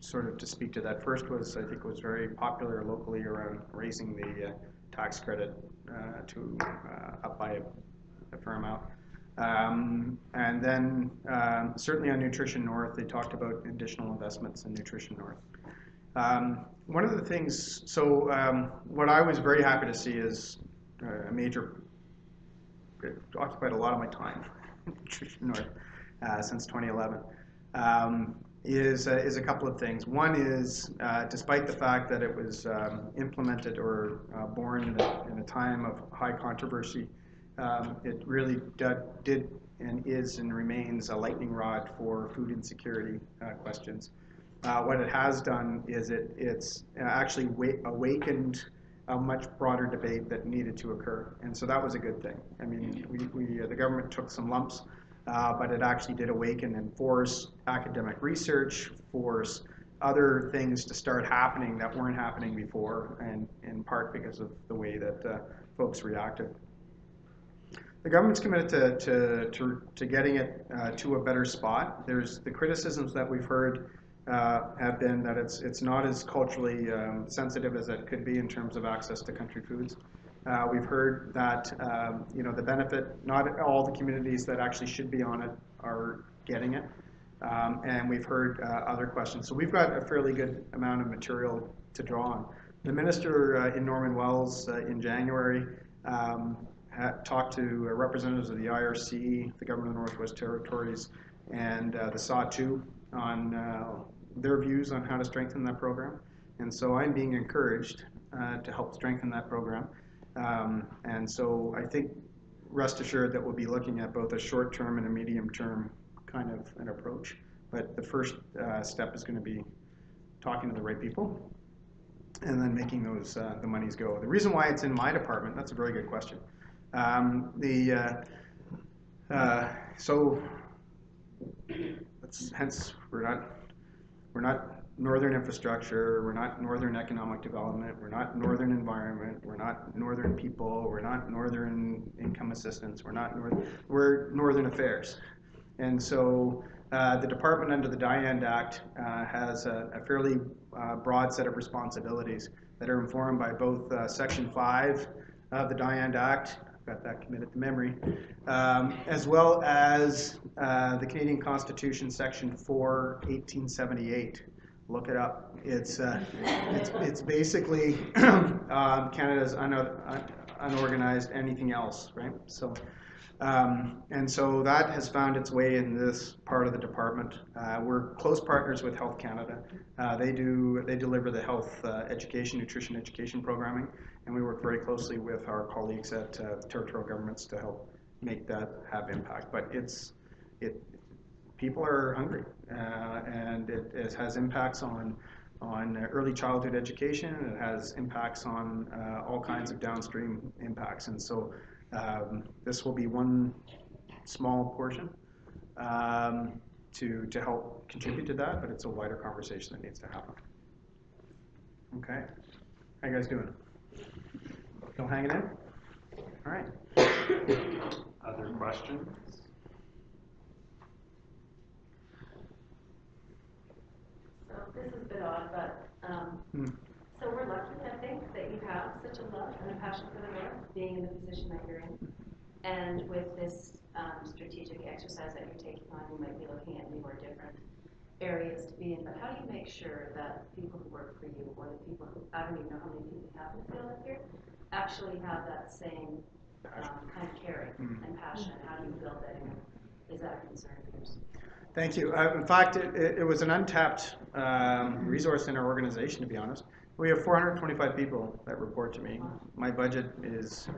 sort of to speak to that. First was, I think, was very popular locally around raising the tax credit to up by a fair amount. And then certainly on Nutrition North, they talked about additional investments in Nutrition North. One of the things, what I was very happy to see is it occupied a lot of my time, Nutrition North, since 2011, is a couple of things. One is, despite the fact that it was implemented or born in a time of high controversy, it really did and is and remains a lightning rod for food insecurity questions. What it has done is it's actually awakened a much broader debate that needed to occur, and so that was a good thing. I mean, the government took some lumps, but it actually did awaken and force academic research, force other things to start happening that weren't happening before, and in part because of the way that folks reacted. The government's committed to getting it to a better spot. There's the criticisms that we've heard have been that it's not as culturally sensitive as it could be in terms of access to country foods. We've heard that the benefit, not all the communities that actually should be on it are getting it, and we've heard other questions. So we've got a fairly good amount of material to draw on. The minister in Norman Wells in January talked to representatives of the IRC, the Government of the Northwest Territories, and the SAW2 on their views on how to strengthen that program. And so I'm being encouraged to help strengthen that program. And so I think, rest assured that we'll be looking at both a short-term and a medium-term kind of an approach. But the first step is going to be talking to the right people and then making those the monies go. The reason why it's in my department, that's a very good question. So hence we're not northern infrastructure, we're not northern economic development, we're not northern environment, we're not northern people, we're not northern income assistance, we're northern affairs. And so the department under the Dine Act has a fairly broad set of responsibilities that are informed by both Section 5 of the Dine Act, I've got that committed to memory, as well as the Canadian Constitution, Section 4, 1878. Look it up. It's basically Canada's unorganized anything else, right? So, and so that has found its way in this part of the department. We're close partners with Health Canada. They deliver the health education, nutrition education programming, and we work very closely with our colleagues at territorial governments to help make that have impact. But people are hungry, and it has impacts on early childhood education, and it has impacts on all kinds of downstream impacts. And so this will be one small portion to help contribute to that, but it's a wider conversation that needs to happen. Okay, how you guys doing? Still hanging in? All right. Other questions? So this is a bit odd, but so we're lucky, I think, that you have such a love and a passion for the North, being in the position that you're in. And with this strategic exercise that you're taking on, you might be looking at new or different areas to be in. But how do you make sure that people who work for you, or the people who, I don't even know how many people you have in the field up here, actually have that same kind of caring and passion? How do you build that in? Is that a concern of yours? Thank you. In fact, it was an untapped resource in our organization, to be honest. We have 425 people that report to me. My budget is,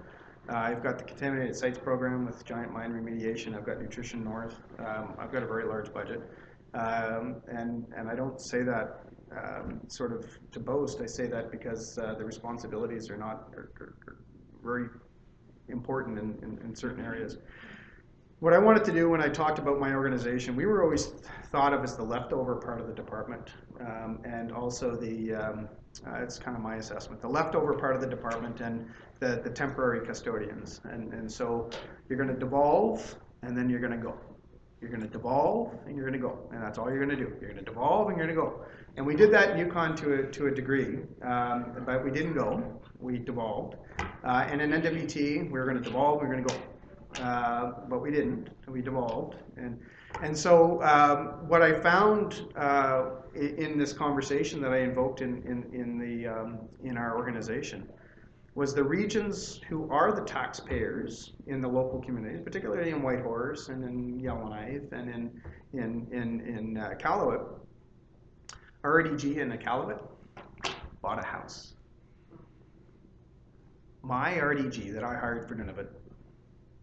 I've got the Contaminated Sites program with giant mine remediation. I've got Nutrition North. I've got a very large budget. And I don't say that sort of to boast. I say that because the responsibilities are very important in certain areas. What I wanted to do when I talked about my organization, we were always thought of as the leftover part of the department, and also it's kind of my assessment, the leftover part of the department and the temporary custodians. And so you're going to devolve, and then you're going to go. You're going to devolve, and you're going to go. And that's all you're going to do. You're going to devolve, and you're going to go. And we did that in Yukon to a degree, but we didn't go. We devolved. And in NWT, we were going to devolve, we were going to go. But we didn't. We devolved, and so what I found in this conversation that I invoked in our organization was the regions who are the taxpayers in the local communities, particularly in Whitehorse and in Yellowknife and in Iqaluit. RDG in Iqaluit bought a house. My RDG that I hired for Nunavut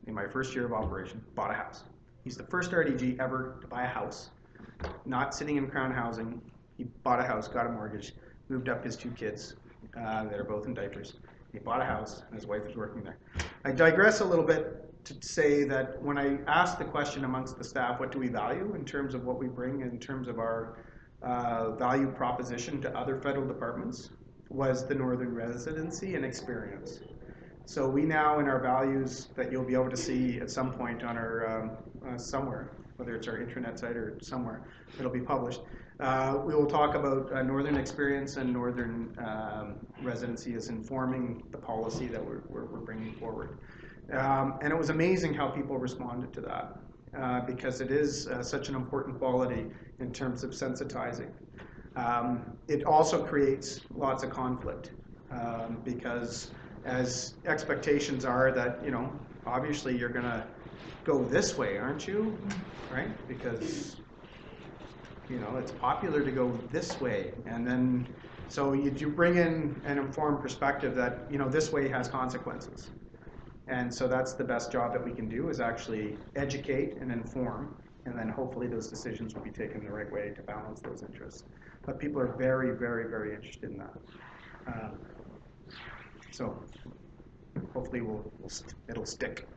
in my first year of operation, bought a house. He's the first RDG ever to buy a house, not sitting in Crown Housing. He bought a house, got a mortgage, moved up his 2 kids that are both in diapers. He bought a house, and his wife is working there. I digress a little bit to say that when I asked the question amongst the staff, what do we value in terms of what we bring, in terms of our value proposition to other federal departments, was the northern residency and experience. So we now, in our values that you'll be able to see at some point on our, somewhere, whether it's our intranet site or somewhere, it'll be published, we will talk about northern experience and northern residency as informing the policy that we're bringing forward. And it was amazing how people responded to that, because it is such an important quality in terms of sensitizing. It also creates lots of conflict, because as expectations are that, obviously you're going to go this way, aren't you? Right? Because, it's popular to go this way. And then So you do bring in an informed perspective that, this way has consequences. And so that's the best job that we can do, is actually educate and inform, and then hopefully those decisions will be taken the right way to balance those interests. But people are very, very, very interested in that. So hopefully it'll stick.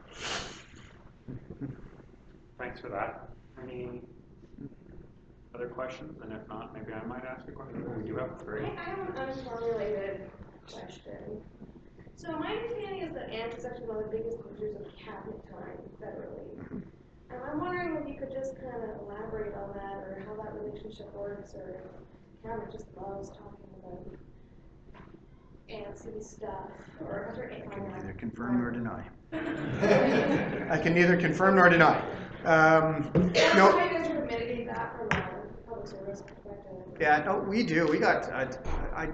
Thanks for that. Any other questions? And if not, maybe I might ask a question. We do have three. I have an unformulated question. So my understanding is that AMP is actually one of the biggest users of cabinet time federally. And I'm wondering if you could just kind of elaborate on that, or how that relationship works, or if cabinet just loves talking about ANSI stuff, or other I can neither confirm nor deny. I can neither confirm nor deny. No. How you guys sort of mitigate that from a public service perspective? Yeah, no, we do. We got, I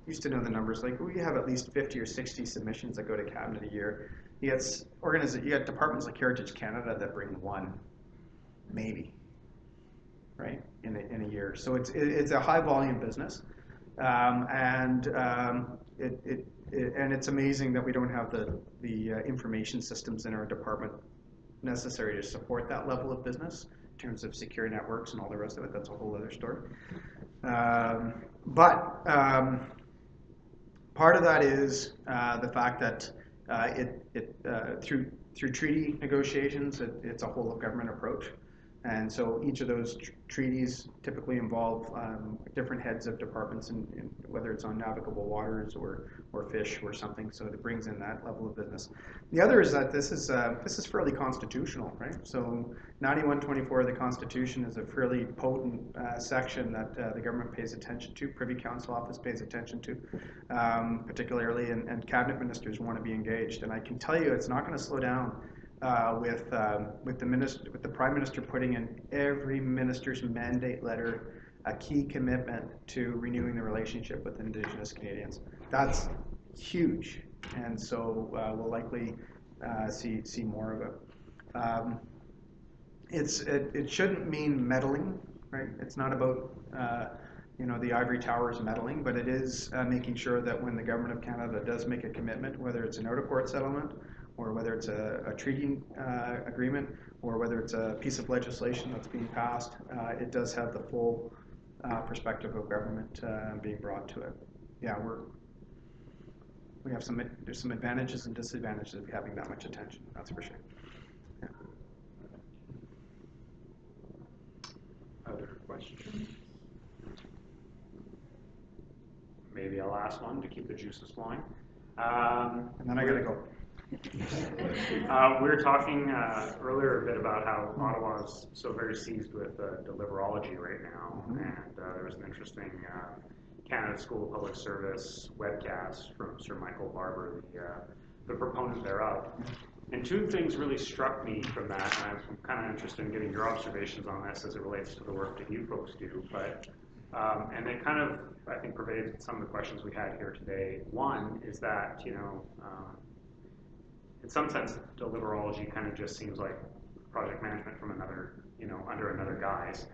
used to know the numbers. Like, we have at least 50 or 60 submissions that go to cabinet a year. You got departments like Heritage Canada that bring one, maybe, right, in a year. So it's a high volume business, and it's amazing that we don't have the information systems in our department necessary to support that level of business in terms of secure networks and all the rest of it. That's a whole other story. But part of that is the fact that through treaty negotiations, it's a whole of government approach. And so each of those treaties typically involve different heads of departments, in whether it's on navigable waters or fish or something. So it brings in that level of business. The other is that this is fairly constitutional, right? So 9124 of the Constitution is a fairly potent section that the government pays attention to. Privy Council Office pays attention to, particularly, and cabinet ministers want to be engaged. And I can tell you, it's not going to slow down. With the Prime Minister putting in every minister's mandate letter a key commitment to renewing the relationship with Indigenous Canadians. That's huge, and so we'll likely see more of it. It shouldn't mean meddling, right? It's not about the ivory towers meddling, but it is making sure that when the Government of Canada does make a commitment, whether it's an out-of-court settlement, or whether it's a treaty agreement, or whether it's a piece of legislation that's being passed, it does have the full perspective of government being brought to it. Yeah, there's some advantages and disadvantages of having that much attention, that's for sure. Yeah. Other questions? Maybe a last one to keep the juices flowing. And then I gotta go. We were talking earlier a bit about how Ottawa is so very seized with deliverology right now, and there was an interesting Canada School of Public Service webcast from Sir Michael Barber, the proponent thereof. And two things really struck me from that, and I'm kind of interested in getting your observations on this as it relates to the work that you folks do. But and they kind of, I think, pervade some of the questions we had here today. One is that, in some sense, deliverology kind of just seems like project management from another, under another guise.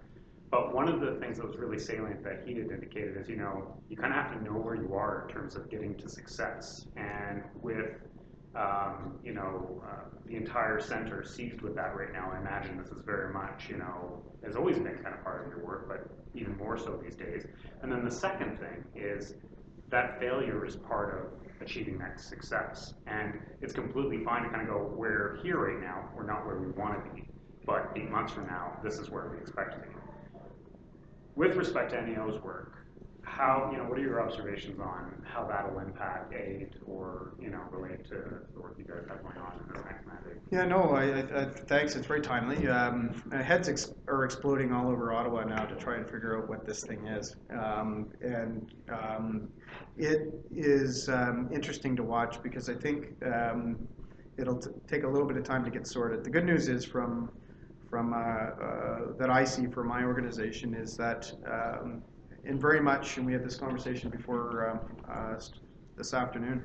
But one of the things that was really salient that he had indicated is, you kind of have to know where you are in terms of getting to success. And with, the entire center seized with that right now, I imagine this is very much, has always been kind of part of your work, but even more so these days. And then the second thing is that failure is part of achieving that success. And it's completely fine to kind of go, we're here right now, we're not where we want to be, but 8 months from now, this is where we expect to be. With respect to NEO's work, what are your observations on how that'll impact aid or, relate to the work you guys have going on in this next mandate? Yeah, no, thanks, it's very timely. Heads are exploding all over Ottawa now to try and figure out what this thing is. It is interesting to watch because I think it'll take a little bit of time to get sorted. The good news is from that I see for my organization is that and very much, and we had this conversation before this afternoon,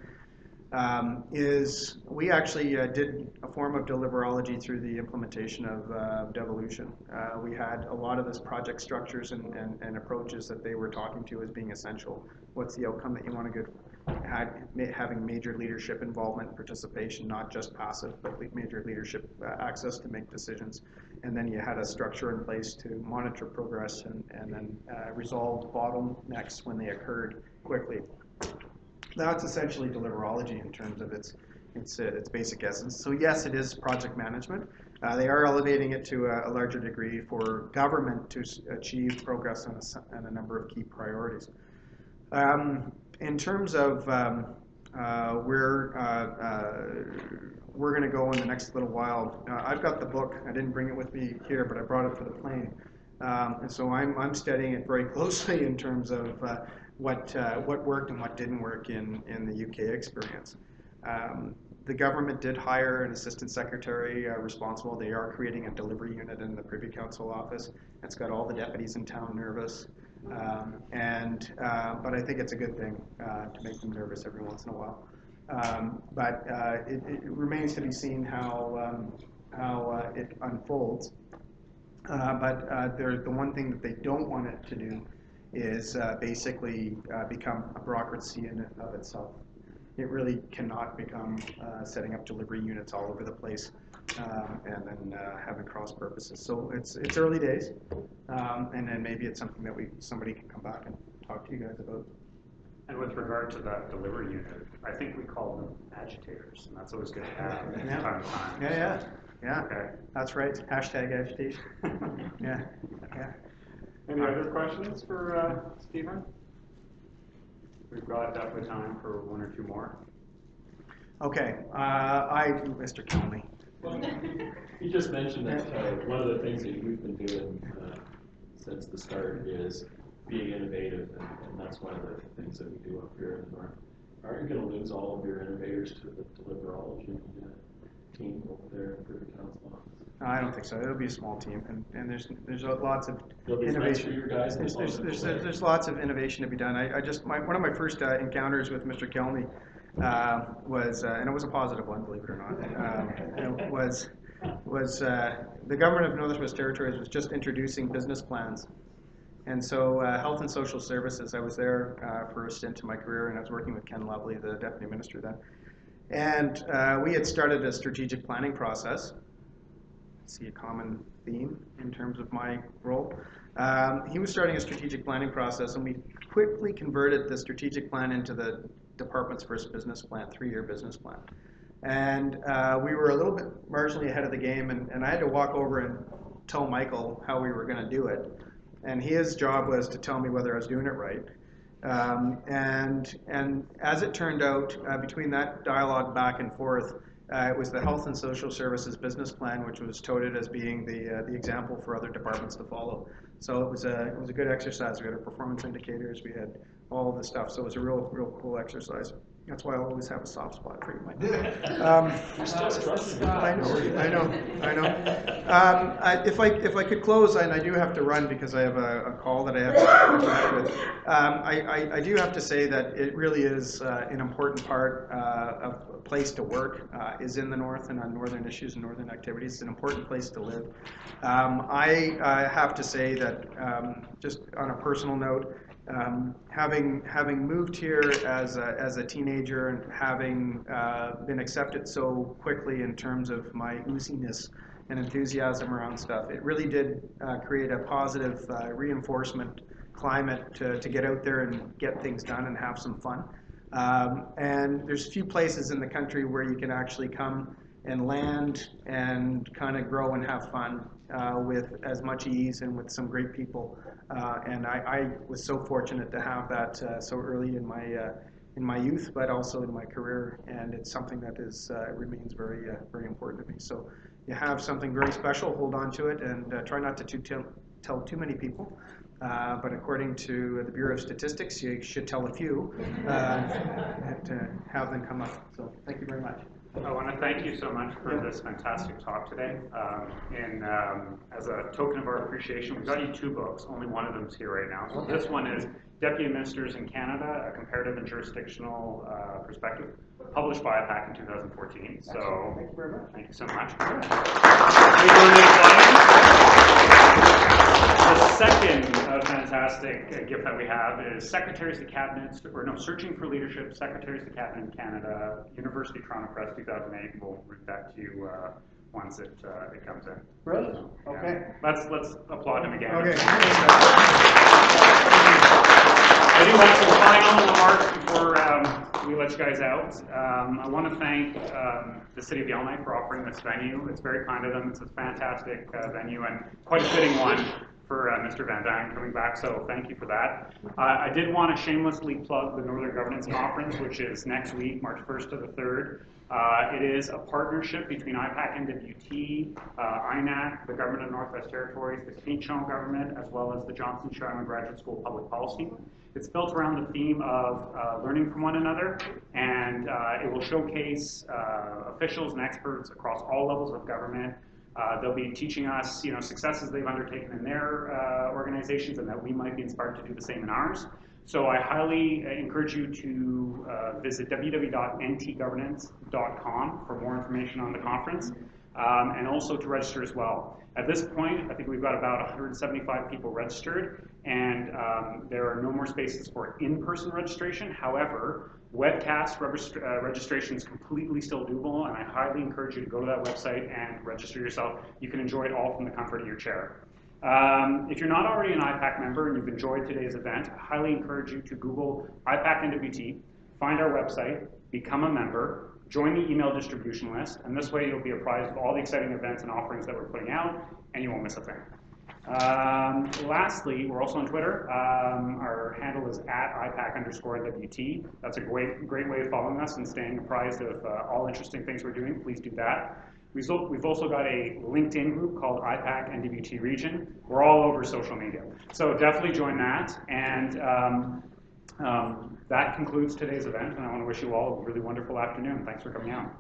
is we actually did a form of deliverology through the implementation of devolution. We had a lot of this project structures and approaches that they were talking to as being essential. What's the outcome that you want to get? Having major leadership involvement and participation, not just passive, but major leadership access to make decisions. And then you had a structure in place to monitor progress and then resolve bottlenecks when they occurred quickly. That's essentially deliverology in terms of its basic essence. So yes, it is project management. They are elevating it to a larger degree for government to achieve progress on a number of key priorities. In terms of where we're going to go in the next little while, I've got the book. I didn't bring it with me here, but I brought it for the plane. And so I'm studying it very closely in terms of what worked and what didn't work in the UK experience. The government did hire an assistant secretary responsible. They are creating a delivery unit in the Privy Council office. It's got all the deputies in town nervous. But I think it's a good thing to make them nervous every once in a while. But it remains to be seen how it unfolds. But the one thing that they don't want it to do is basically become a bureaucracy in and of itself. It really cannot become setting up delivery units all over the place and then having cross purposes. So it's early days, and then maybe it's something that somebody can come back and talk to you guys about. And with regard to that delivery unit, I think we call them agitators, and that's always good to have from time to time. Yeah. Okay. That's right. Hashtag agitation. Yeah. Any other questions for Stephen? We've got definitely time for one or two more. Okay. Mr. Kelly. Well, you just mentioned that one of the things that you've been doing since the start is being innovative, and that's one of the things that we do up here in the north. Are you going to lose all of your innovators to the deliverology team over there in Privy Council office? I don't think so. It'll be a small team, and there's lots of innovation for your guys. There's lots of innovation to be done. One of my first encounters with Mr. Kelly was, and it was a positive one, believe it or not, was the government of Northwest Territories was just introducing business plans. And so Health and Social Services, I was there for a stint in my career, and I was working with Ken Lovely, the Deputy Minister then. And we had started a strategic planning process. See a common theme in terms of my role. He was starting a strategic planning process, and we quickly converted the strategic plan into the department's first business plan, 3-year business plan. And we were a little bit marginally ahead of the game, and I had to walk over and tell Michael how we were going to do it. And his job was to tell me whether I was doing it right. And as it turned out, between that dialogue back and forth, it was the Health and Social Services business plan, which was touted as being the example for other departments to follow. So it was a good exercise. We had our performance indicators, we had all of the stuff. So it was a real cool exercise. That's why I'll always have a soft spot for you, Mike. You're still struggling. I know. If I could close, and I do have to run because I have a call that I have to connect with. I do have to say that it really is an important part of a place to work is in the north and on northern issues and northern activities. It's an important place to live. I have to say that just on a personal note, having moved here as a teenager and having been accepted so quickly in terms of my ooziness and enthusiasm around stuff, it really did create a positive reinforcement climate to get out there and get things done and have some fun. And there's few places in the country where you can actually come and land and kind of grow and have fun with as much ease and with some great people. And I was so fortunate to have that so early in my youth, but also in my career. And it's something that remains very important to me. So you have something very special, hold on to it, and try not to tell too many people. But according to the Bureau of Statistics, you should tell a few to have them come up. So thank you very much. I want to thank you so much for this fantastic talk today. As a token of our appreciation, we've got you 2 books. Only one of them's here right now. So this one is Deputy Ministers in Canada, a comparative and jurisdictional perspective, published by IPAC in 2014. So, Thank you very much. thank you so much. The second fantastic gift that we have is Secretaries to Cabinet, Searching for Leadership, Secretaries to Cabinet in Canada, University of Toronto Press 2008. We'll read that to you once it comes in. Brilliant. Okay. Let's applaud him again. Okay. I do want some final remarks before we let you guys out. I want to thank the City of Yellowknife for offering this venue. It's very kind of them. It's a fantastic venue and quite a fitting one for Mr. Van Dine coming back, so thank you for that. I did want to shamelessly plug the Northern Governance Conference, which is next week, March 1st to the 3rd. It is a partnership between IPAC NWT, INAC, the Government of Northwest Territories, the Quinchon Government, as well as the Johnson Sherman Graduate School of Public Policy. It's built around the theme of learning from one another, and it will showcase officials and experts across all levels of government. They'll be teaching us, successes they've undertaken in their organizations, and that we might be inspired to do the same in ours. So I highly encourage you to visit www.ntgovernance.com for more information on the conference, and also to register as well. At this point, I think we've got about 175 people registered, and there are no more spaces for in-person registration. However, webcast registration is completely still doable, and I highly encourage you to go to that website and register yourself. You can enjoy it all from the comfort of your chair. If you're not already an IPAC member and you've enjoyed today's event, I highly encourage you to Google IPAC NWT, find our website, become a member, join the email distribution list, and this way you'll be apprised of all the exciting events and offerings that we're putting out, and you won't miss a thing. Lastly, we're also on Twitter. Our handle is @IPAC_NWT. That's a great way of following us and staying apprised of all interesting things we're doing. Please do that. We've also got a LinkedIn group called IPAC NWT Region. We're all over social media. So definitely join that. And that concludes today's event, and I want to wish you all a really wonderful afternoon. Thanks for coming out.